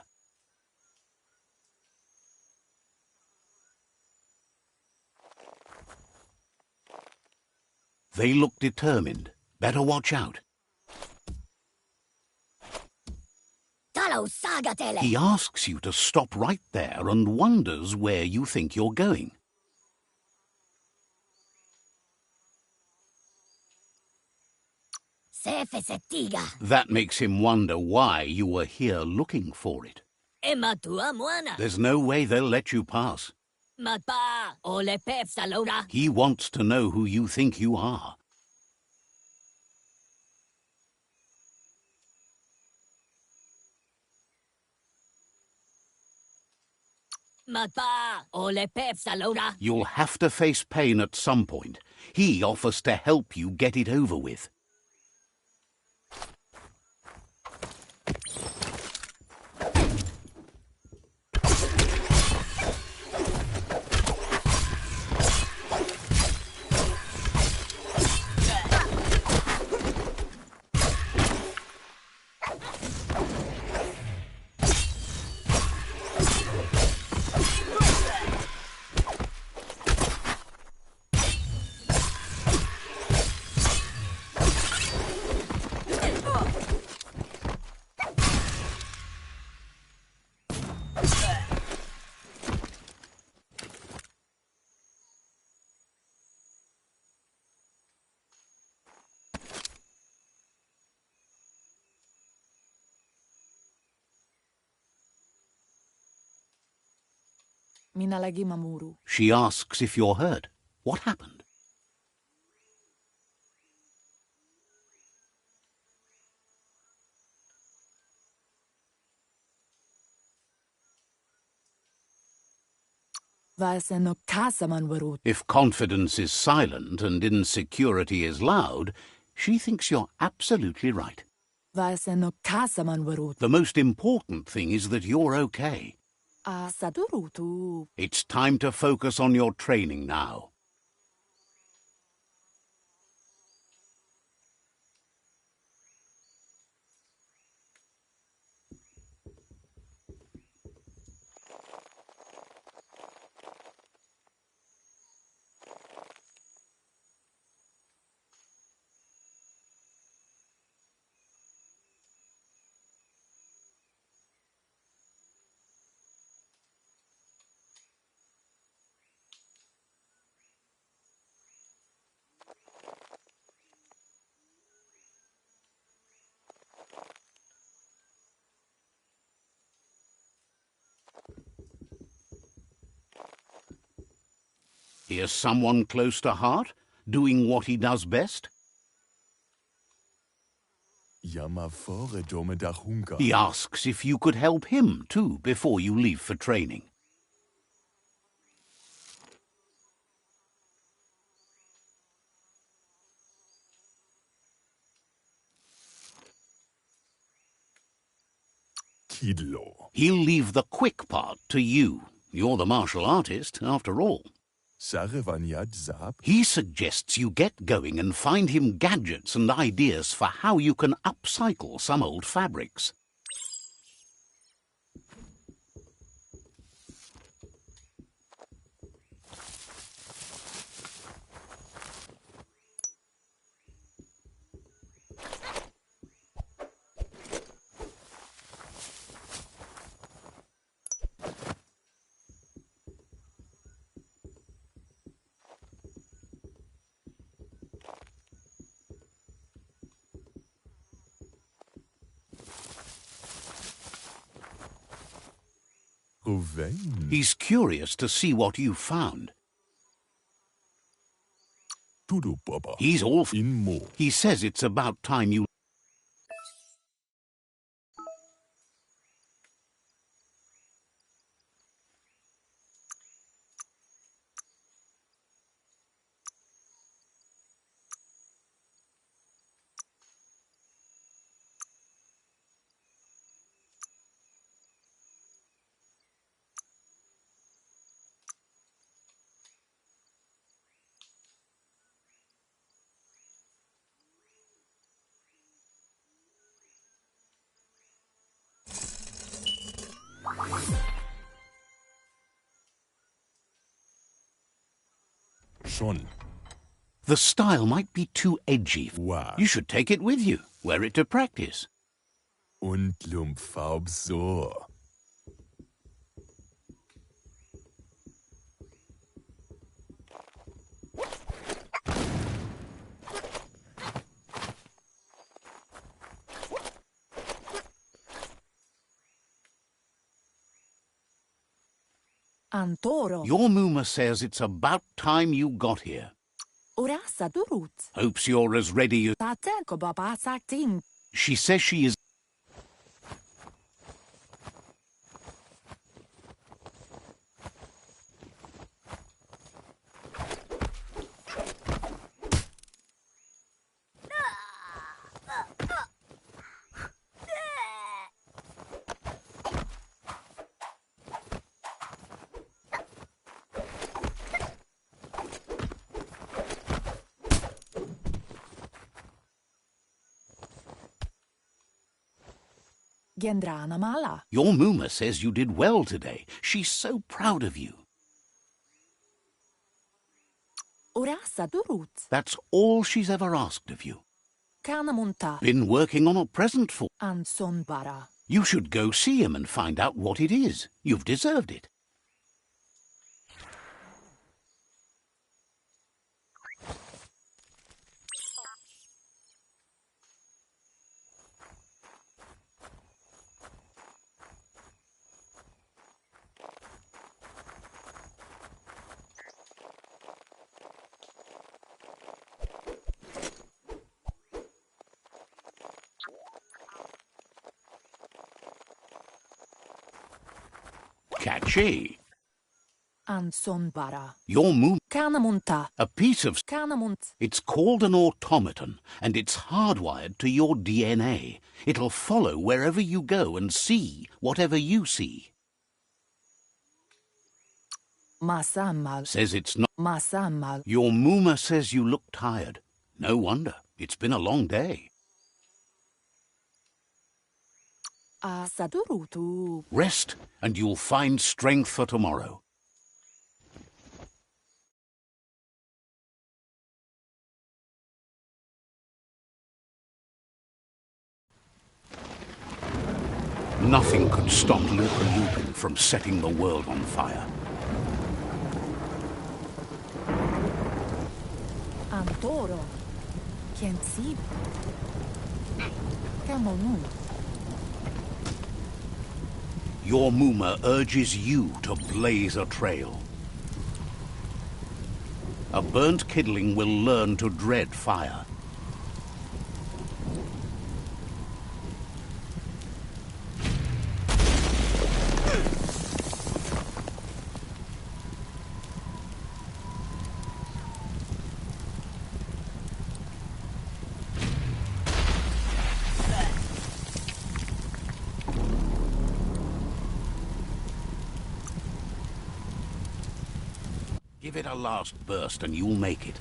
They look determined. Better watch out. He asks you to stop right there and wonders where you think you're going. That makes him wonder why you were here looking for it. There's no way they'll let you pass. He wants to know who you think you are. You'll have to face pain at some point. He offers to help you get it over with. Minä lagi mamuru. She asks if you're hurt. What happened? Vaisen no kasaman varut. If confidence is silent and insecurity is loud, she thinks you're absolutely right. Vaisen no kasaman varut. The most important thing is that you're okay. A sadurutu. It's time to focus on your training now. Here's someone close to heart, doing what he does best. He asks if you could help him too before you leave for training. He'll leave the quick part to you. You're the martial artist, after all. He suggests you get going and find him gadgets and ideas for how you can upcycle some old fabrics. He's curious to see what you've found. He's awful. He says it's about time you... The style might be too edgy. You should take it with you. Wear it to practice. Antoro. Your Muma says it's about time you got here. Ora sadurut. Hopes you're as ready as... Taten ko baba sakting. She says she is... Gendrana mala. Your Muma says you did well today. She's so proud of you. Ora sadurut. That's all she's ever asked of you. Kanamunta. Been working on a present for... Anson bara. You should go see him and find out what it is. You've deserved it. Catchy. Ansonbara. Your moon, Kanamunta. a piece of... Kanamunt. It's called an automaton, and it's hardwired to your DNA. It'll follow wherever you go and see whatever you see. Masamal. Says it's not... Masamal. Your Muma says you look tired. No wonder. It's been a long day. Sadurutu. Rest, and you'll find strength for tomorrow. Nothing could stop Lupin from setting the world on fire. Antoro. Kensib. Kamonu. Your Muma urges you to blaze a trail. A burnt kidling will learn to dread fire. Give it a last burst and you'll make it.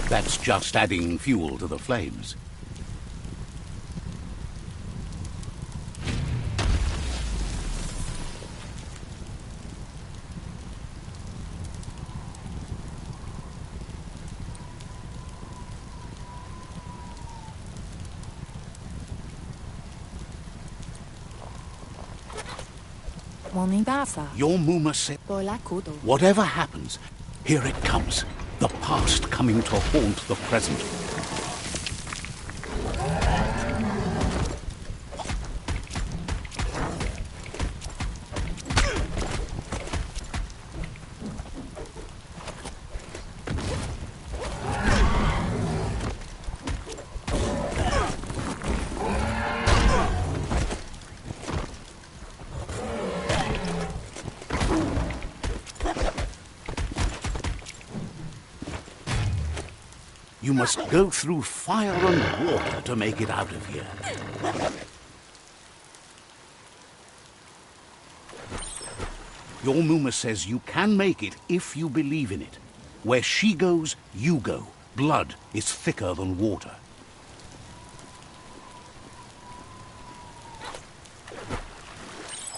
That's just adding fuel to the flames. Your Muma said, whatever happens, here it comes. The past coming to haunt the present. You must go through fire and water to make it out of here. Your Muma says you can make it if you believe in it. Where she goes, you go. Blood is thicker than water.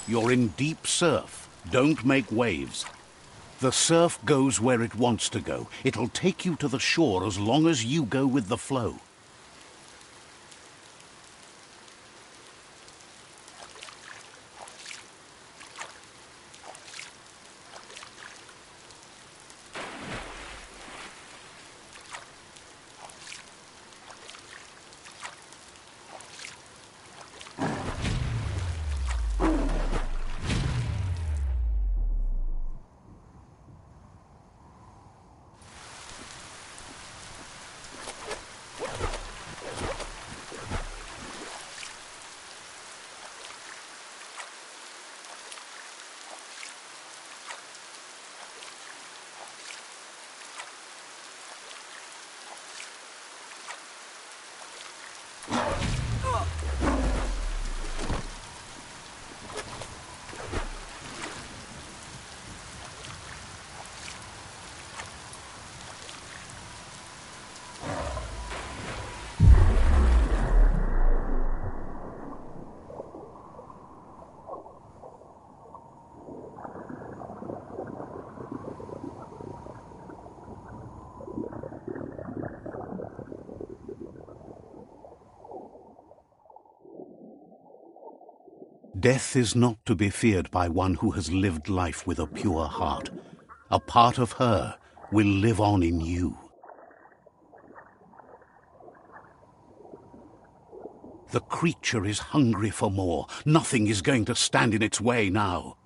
You're in deep surf. Don't make waves. The surf goes where it wants to go. It'll take you to the shore as long as you go with the flow. Death is not to be feared by one who has lived life with a pure heart. A part of her will live on in you. The creature is hungry for more. Nothing is going to stand in its way now.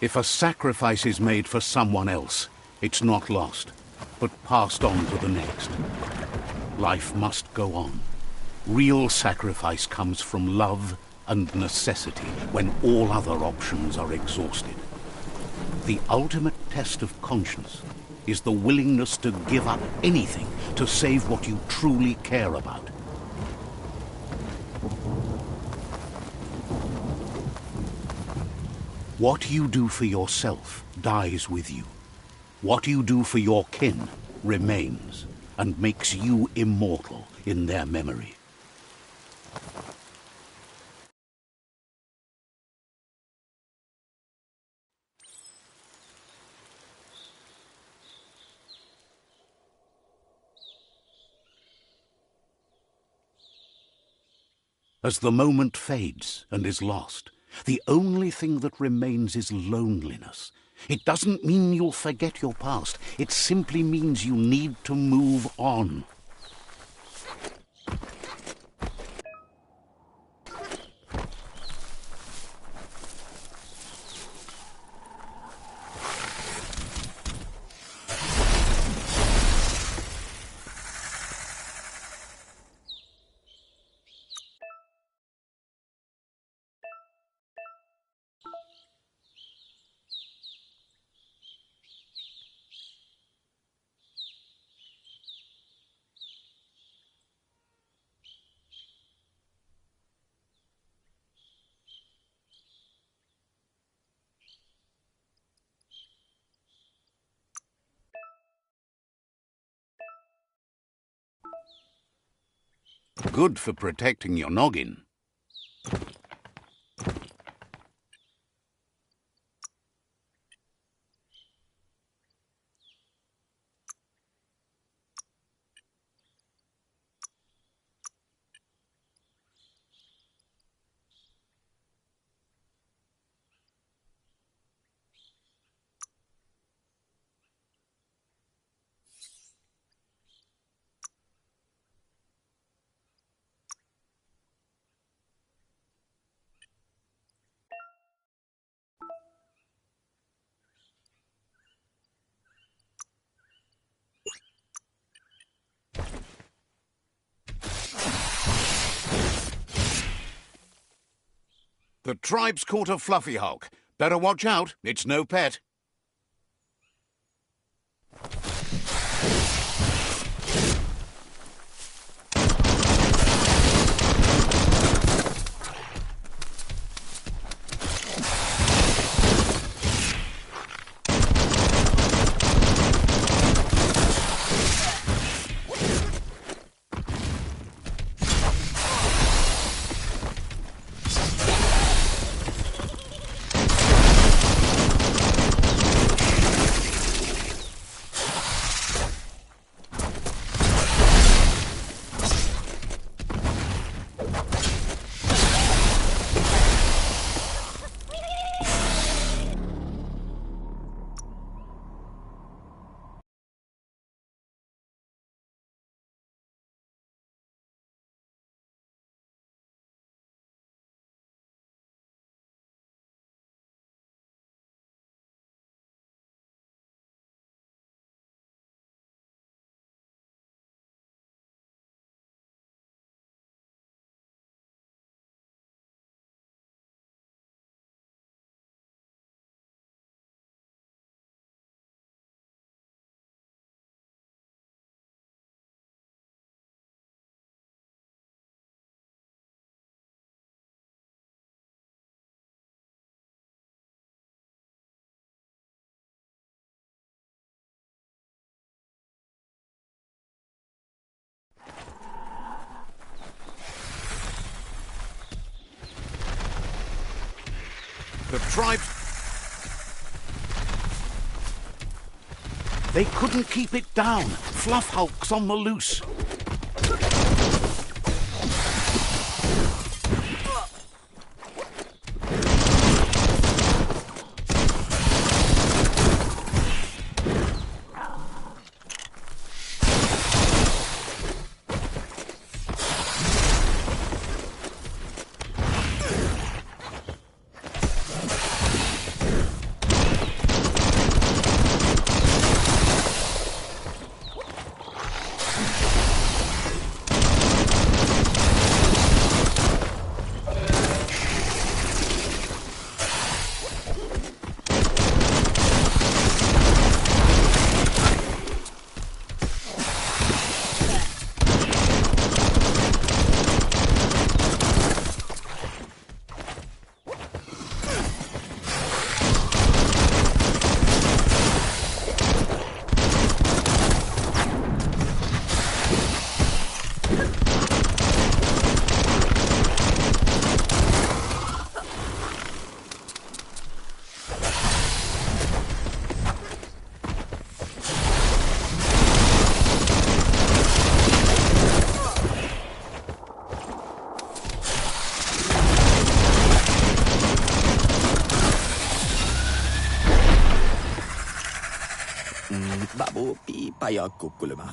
If a sacrifice is made for someone else, it's not lost, but passed on to the next. Life must go on. Real sacrifice comes from love and necessity when all other options are exhausted. The ultimate test of conscience is the willingness to give up anything to save what you truly care about. What you do for yourself dies with you. What you do for your kin remains and makes you immortal in their memory. As the moment fades and is lost, the only thing that remains is loneliness. It doesn't mean you'll forget your past. It simply means you need to move on. Good for protecting your noggin. The tribe's caught a fluffy hulk. Better watch out, it's no pet. The tribes... They couldn't keep it down. Fluff Hulk's on the loose.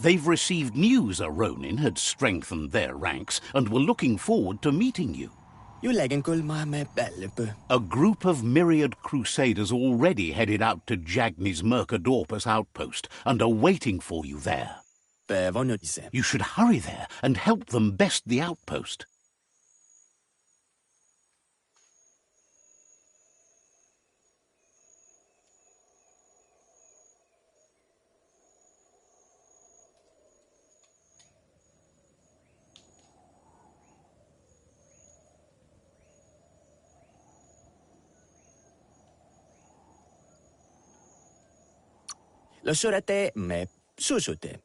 They've received news a Ronin had strengthened their ranks and were looking forward to meeting you. A group of myriad crusaders already headed out to Jagni's Mercadorpus outpost and are waiting for you there. You should hurry there and help them best the outpost.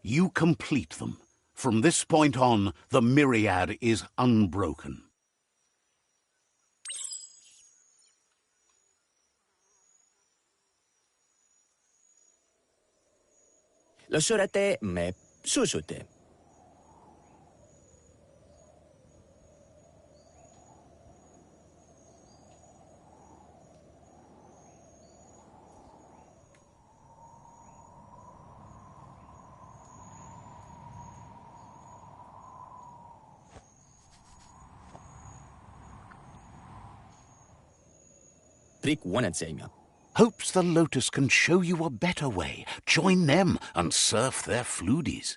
You complete them. From this point on, the myriad is unbroken. Hopes the Lotus can show you a better way. Join them and surf their floodies.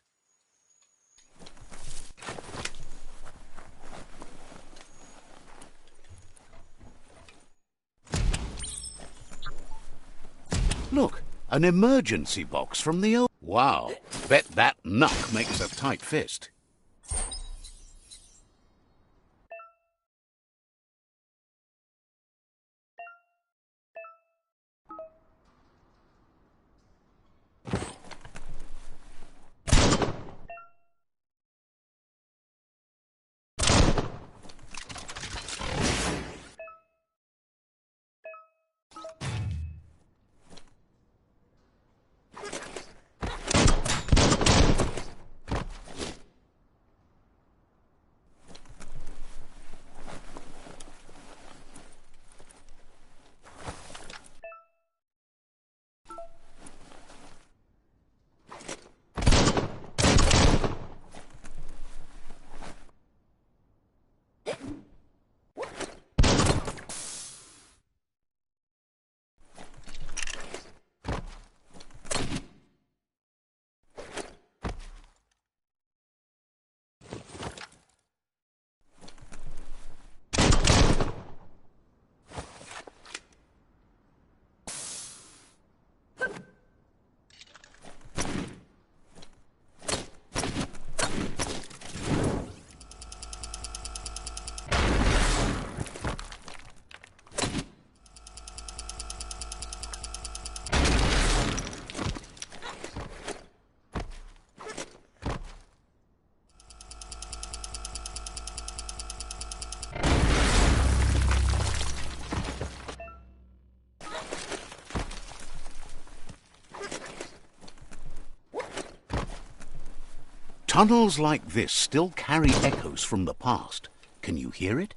Look, an emergency box from the old... Wow, bet that knuck makes a tight fist. Tunnels like this still carry echoes from the past. Can you hear it?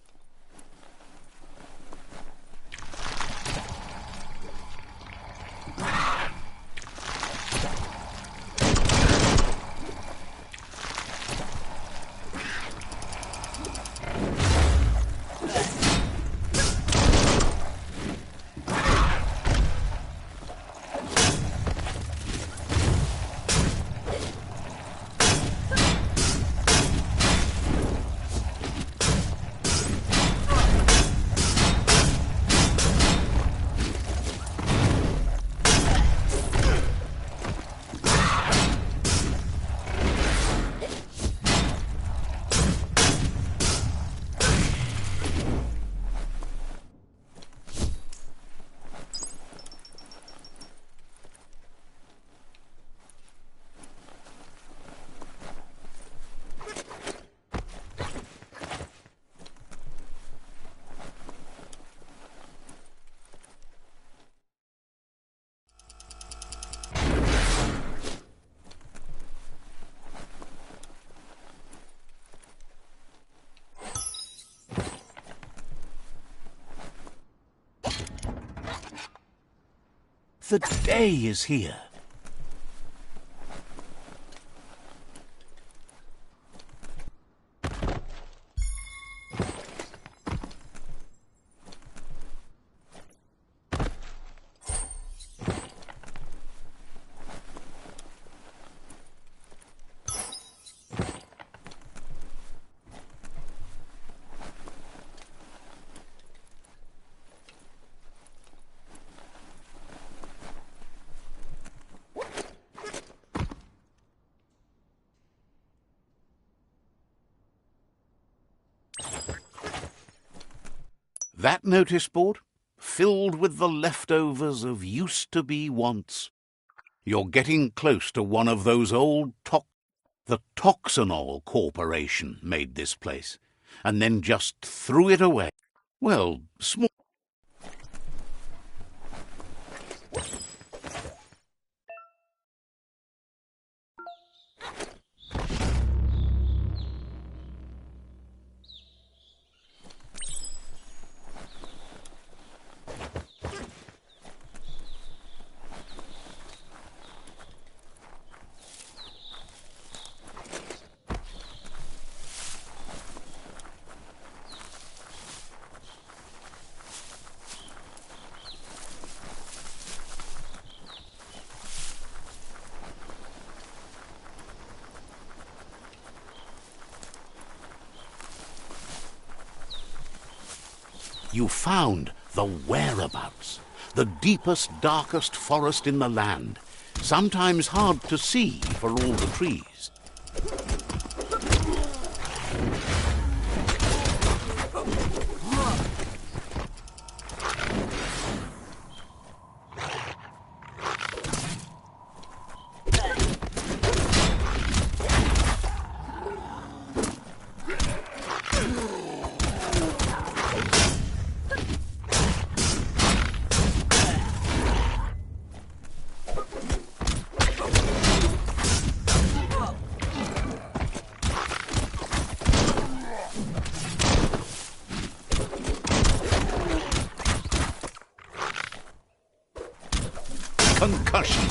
The day is here. That notice board, filled with the leftovers of used-to-be wants. You're getting close to one of those old The Toxanol Corporation made this place, and then just threw it away. Well, small... You found the whereabouts, the deepest, darkest forest in the land, sometimes hard to see for all the trees. Concussion.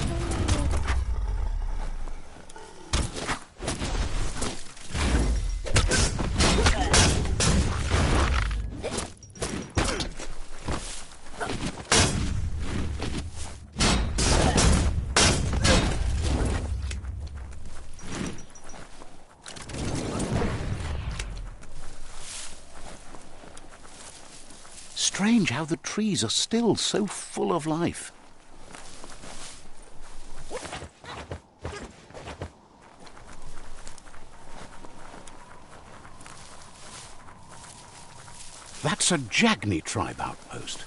Strange how the trees are still so full of life. That's a Jagni tribe outpost.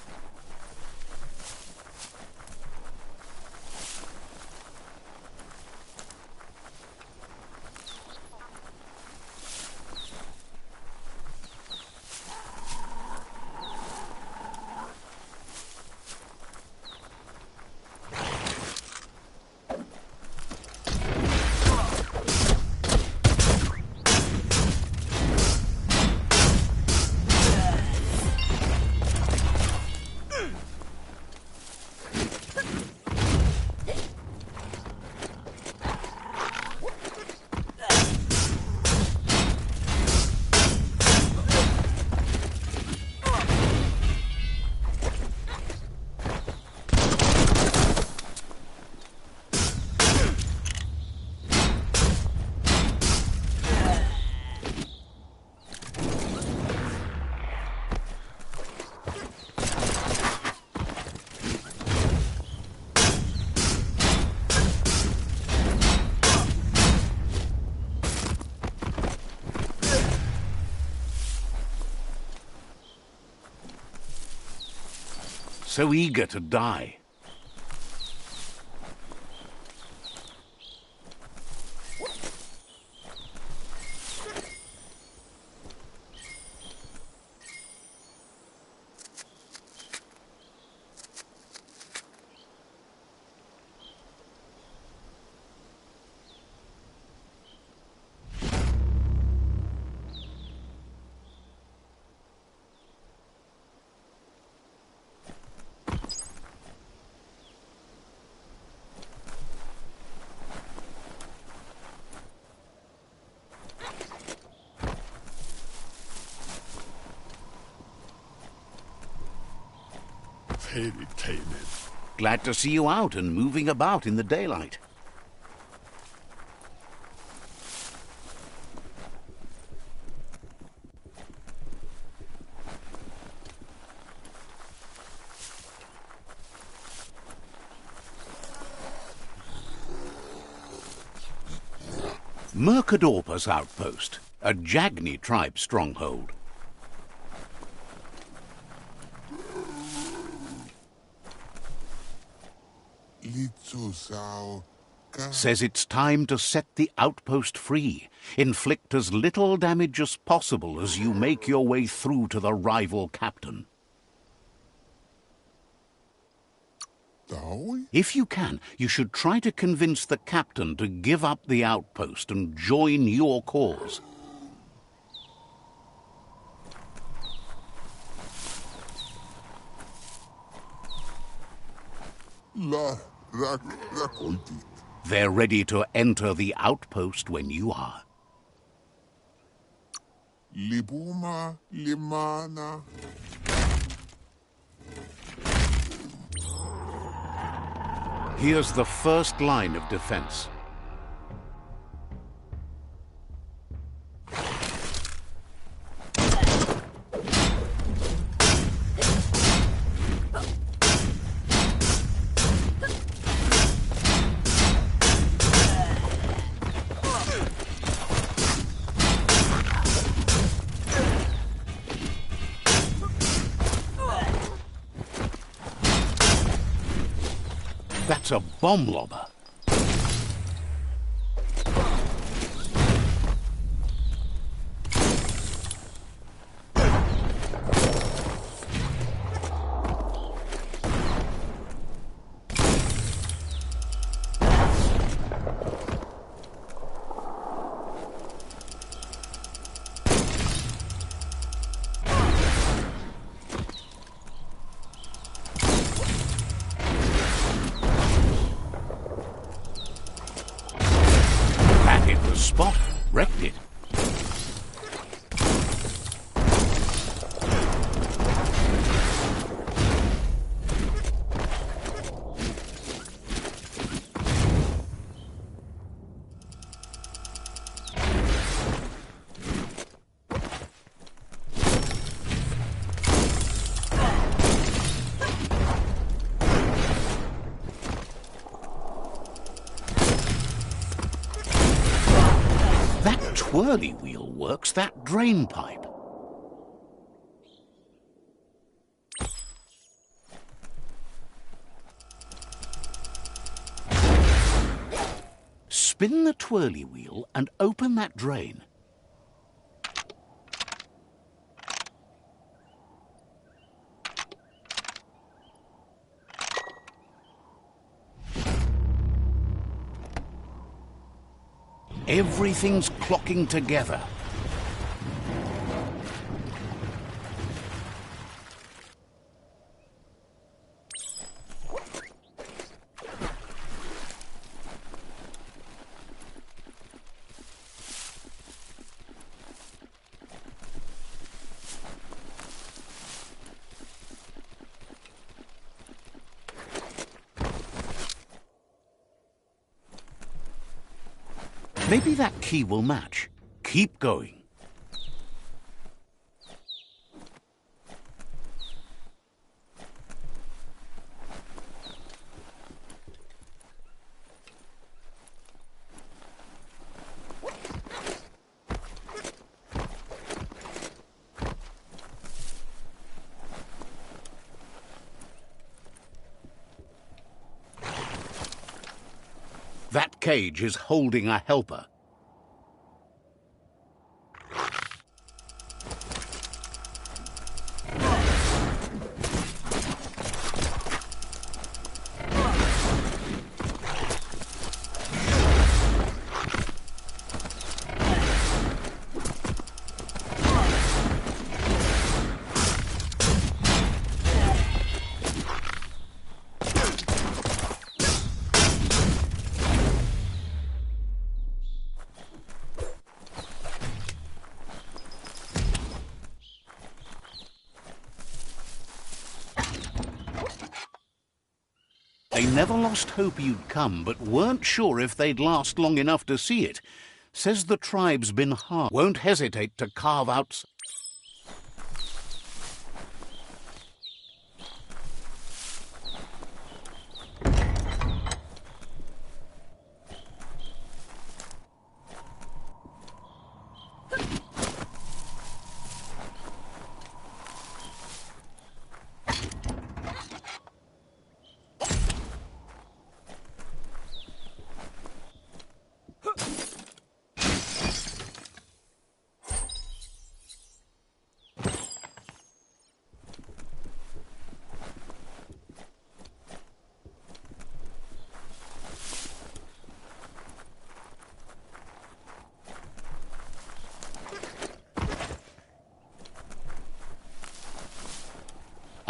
So eager to die. Glad to see you out and moving about in the daylight. Mercadorpus outpost, a Jagni tribe stronghold. Says it's time to set the outpost free. Inflict as little damage as possible as you make your way through to the rival captain. If you can, you should try to convince the captain to give up the outpost and join your cause. They're ready to enter the outpost when you are. Here's the first line of defense. That's a bomb lobber. Spot wrecked it. Twirly wheel works that drain pipe. Spin the twirly wheel and open that drain. Everything's clocking together. Maybe that key will match. Keep going. cage is holding a helper. They never lost hope you'd come, but weren't sure if they'd last long enough to see it. Says the tribe's been hard. Won't hesitate to carve out...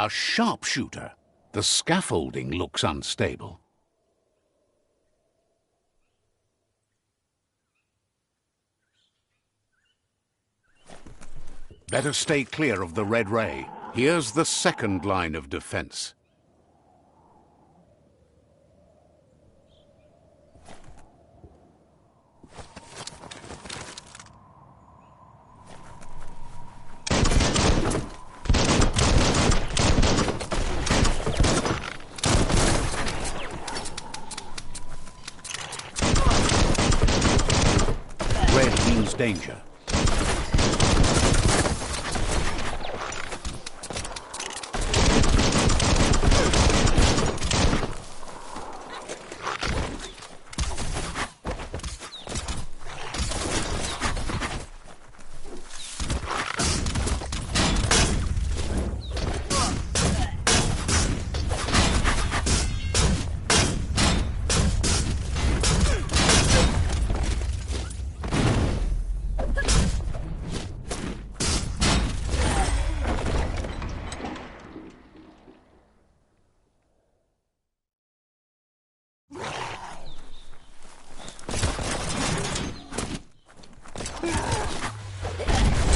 A sharpshooter. The scaffolding looks unstable. Better stay clear of the red ray. Here's the second line of defense. Red means danger.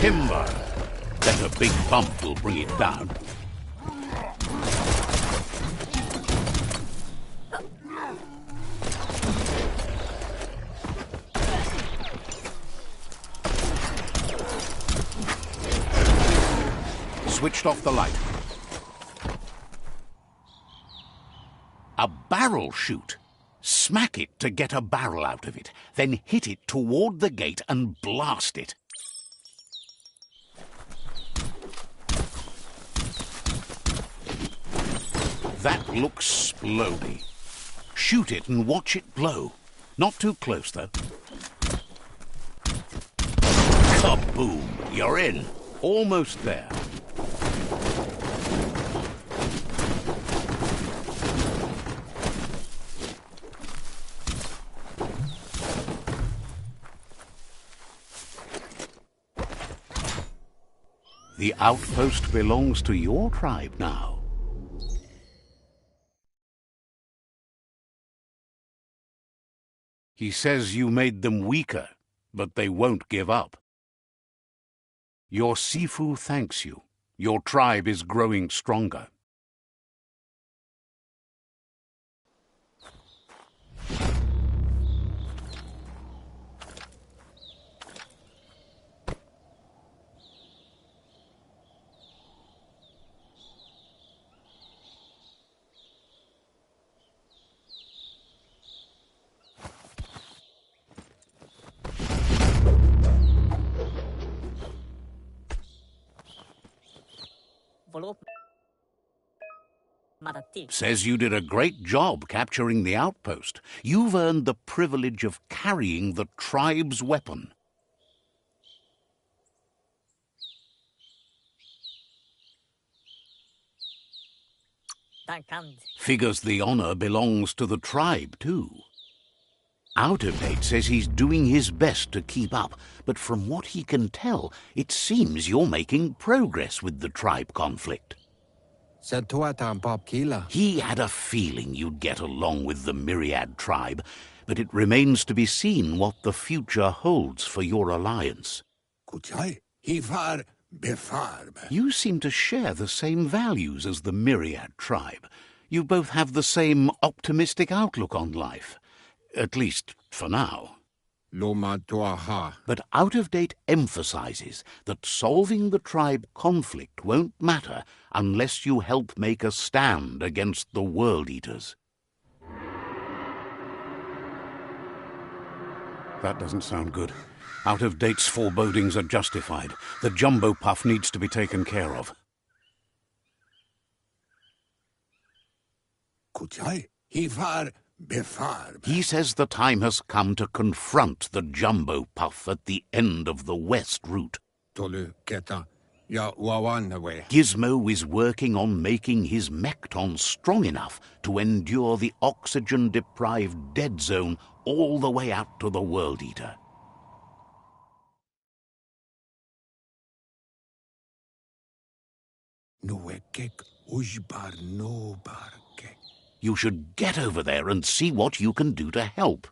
Timber. Bet a big bump will bring it down. Switched off the light. A barrel shoot. Smack it to get a barrel out of it, then hit it toward the gate and blast it. That looks splody. Shoot it and watch it blow. Not too close, though. Kaboom! You're in. Almost there. The outpost belongs to your tribe now. He says you made them weaker, but they won't give up. Your Sifu thanks you. Your tribe is growing stronger. Volop. Madati. Says you did a great job capturing the outpost. You've earned the privilege of carrying the tribe's weapon. Dankand. Figures the honor belongs to the tribe, too. Out of Date says he's doing his best to keep up, but from what he can tell, it seems you're making progress with the tribe conflict. He had a feeling you'd get along with the Myriad tribe, but it remains to be seen what the future holds for your alliance. You seem to share the same values as the Myriad tribe. You both have the same optimistic outlook on life. At least, for now. But Out of Date emphasizes that solving the tribe conflict won't matter unless you help make a stand against the World Eaters. That doesn't sound good. Out of Date's forebodings are justified. The jumbo puff needs to be taken care of. He says the time has come to confront the jumbo puff at the end of the west route. Gizmo is working on making his Mekton strong enough to endure the oxygen-deprived dead zone all the way out to the World Eater. You should get over there and see what you can do to help.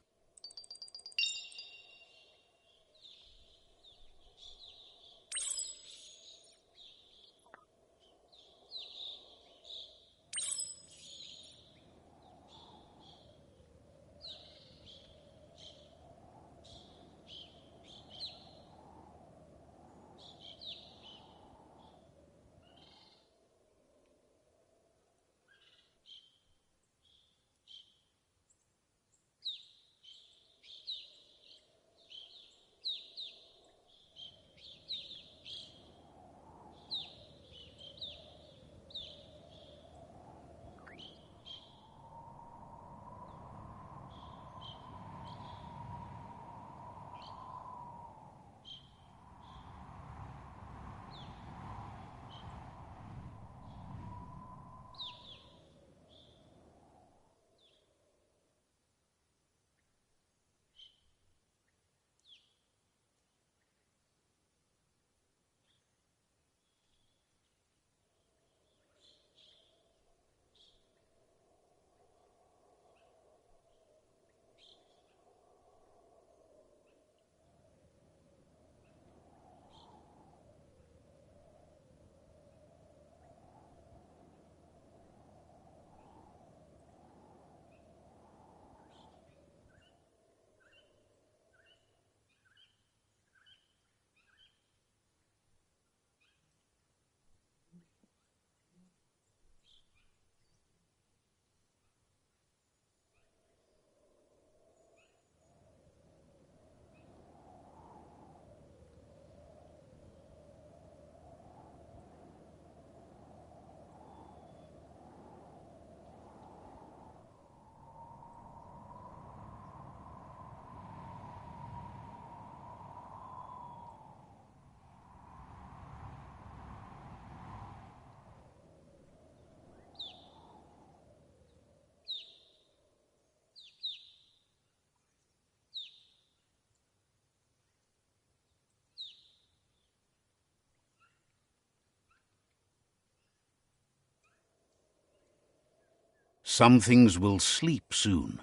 Some things will sleep soon.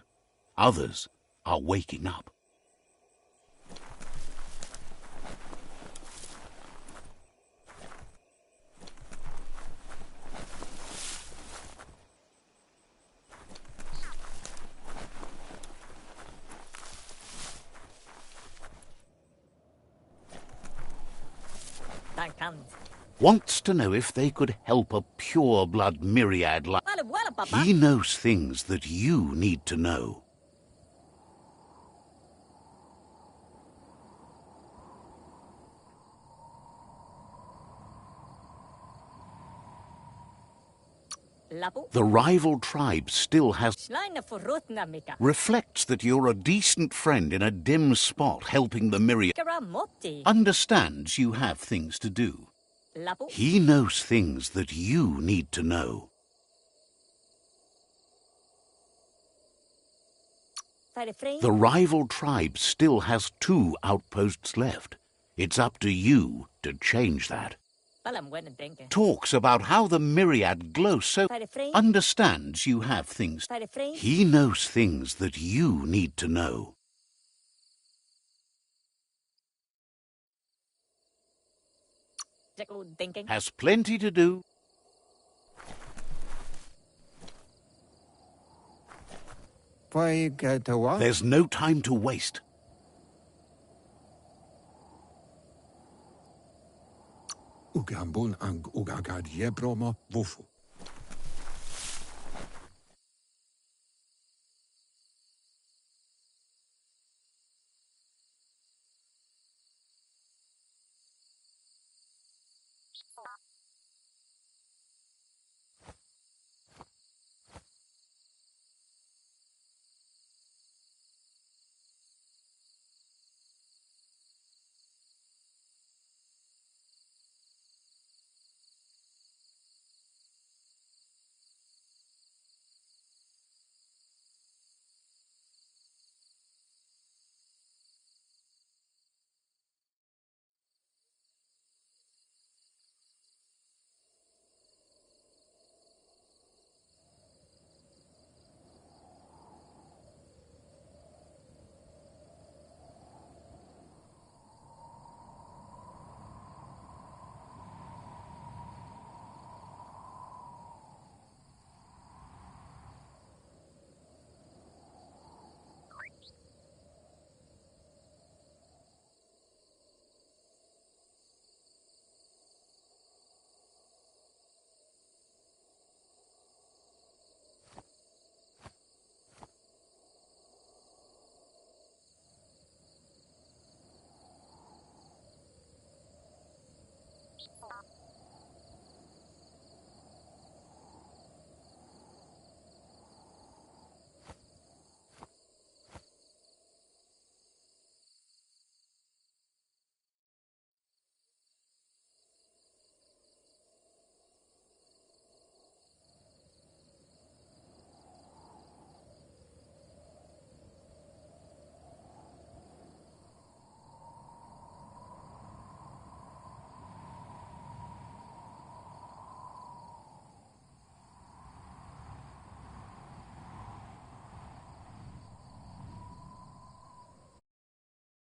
Others are waking up. Dankand. Wants to know if they could help a pure-blood myriad like... Well, Papa. He knows things that you need to know. Lapu. The rival tribe still has... Schleine Furutna Mika. reflects that you're a decent friend in a dim spot helping the myriad. Karamopti. Understands you have things to do. Lapu. He knows things that you need to know. The rival tribe still has 2 outposts left. It's up to you to change that. Talks about how the myriad glow so... understands you have things. He knows things that you need to know. Has plenty to do. There's no time to waste. Ugambun ang ugagad yebromo wufu.